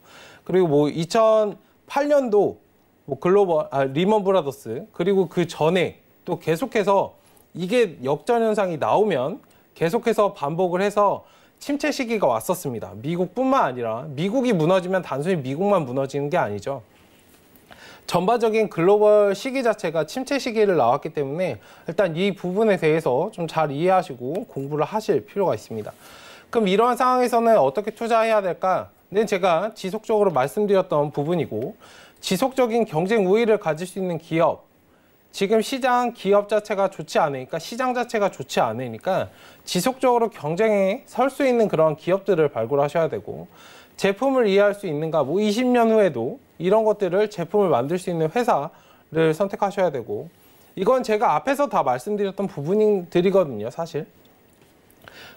그리고 뭐 2008년도 뭐 리먼 브라더스 그리고 그 전에 또 계속해서 이게 역전 현상이 나오면 계속해서 반복을 해서 침체 시기가 왔었습니다. 미국뿐만 아니라 미국이 무너지면 단순히 미국만 무너지는 게 아니죠. 전반적인 글로벌 시기 자체가 침체 시기를 나왔기 때문에 일단 이 부분에 대해서 좀 잘 이해하시고 공부를 하실 필요가 있습니다. 그럼 이러한 상황에서는 어떻게 투자해야 될까는 제가 지속적으로 말씀드렸던 부분이고 지속적인 경쟁 우위를 가질 수 있는 기업 지금 시장 기업 자체가 좋지 않으니까 시장 자체가 좋지 않으니까 지속적으로 경쟁에 설 수 있는 그런 기업들을 발굴하셔야 되고 제품을 이해할 수 있는가 뭐 20년 후에도 이런 것들을 제품을 만들 수 있는 회사를 선택하셔야 되고 이건 제가 앞에서 다 말씀드렸던 부분들이거든요. 사실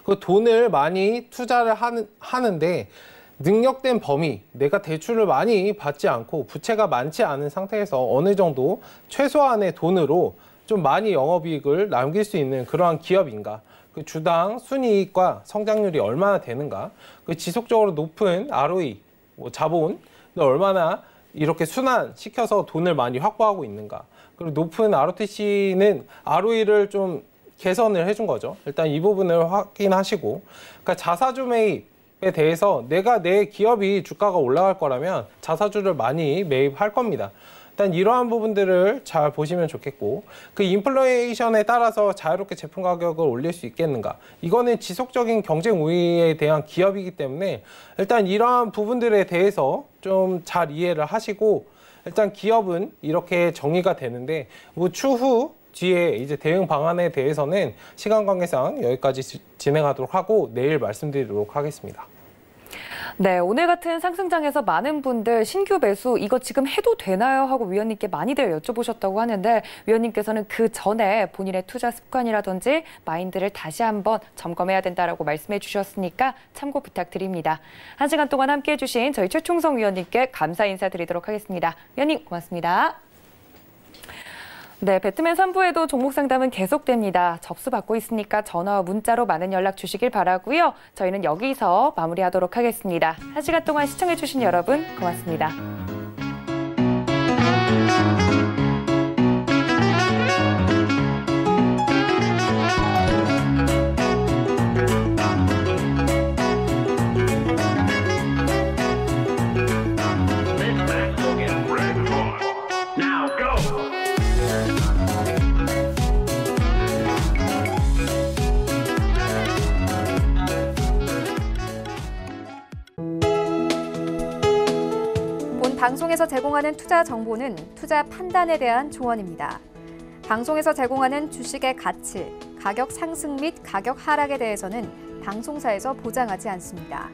그 돈을 많이 투자를 하는데 능력된 범위 내가 대출을 많이 받지 않고 부채가 많지 않은 상태에서 어느 정도 최소한의 돈으로 좀 많이 영업이익을 남길 수 있는 그러한 기업인가 그 주당 순이익과 성장률이 얼마나 되는가 그 지속적으로 높은 ROE 뭐 자본을 얼마나 이렇게 순환시켜서 돈을 많이 확보하고 있는가. 그리고 높은 ROTC는 ROE를 좀 개선을 해준 거죠. 일단 이 부분을 확인하시고, 그러니까 자사주 매입에 대해서 내가 내 기업이 주가가 올라갈 거라면 자사주를 많이 매입할 겁니다. 일단 이러한 부분들을 잘 보시면 좋겠고, 그 인플레이션에 따라서 자유롭게 제품 가격을 올릴 수 있겠는가. 이거는 지속적인 경쟁 우위에 대한 기업이기 때문에 일단 이러한 부분들에 대해서 좀 잘 이해를 하시고, 일단 기업은 이렇게 정의가 되는데 뭐 추후 뒤에 이제 대응 방안에 대해서는 시간 관계상 여기까지 진행하도록 하고 내일 말씀드리도록 하겠습니다. 네, 오늘 같은 상승장에서 많은 분들 신규 매수 이거 지금 해도 되나요? 하고 위원님께 많이들 여쭤보셨다고 하는데, 위원님께서는 그 전에 본인의 투자 습관이라든지 마인드를 다시 한번 점검해야 된다라고 말씀해 주셨으니까 참고 부탁드립니다. 1시간 동안 함께해 주신 저희 최충성 위원님께 감사 인사드리도록 하겠습니다. 위원님 고맙습니다. 네, 배트맨 3부에도 종목 상담은 계속됩니다. 접수 받고 있으니까 전화와 문자로 많은 연락 주시길 바라고요. 저희는 여기서 마무리하도록 하겠습니다. 1시간 동안 시청해 주신 여러분 고맙습니다. 방송에서 제공하는 투자 정보는 투자 판단에 대한 조언입니다. 방송에서 제공하는 주식의 가치, 가격 상승 및 가격 하락에 대해서는 방송사에서 보장하지 않습니다.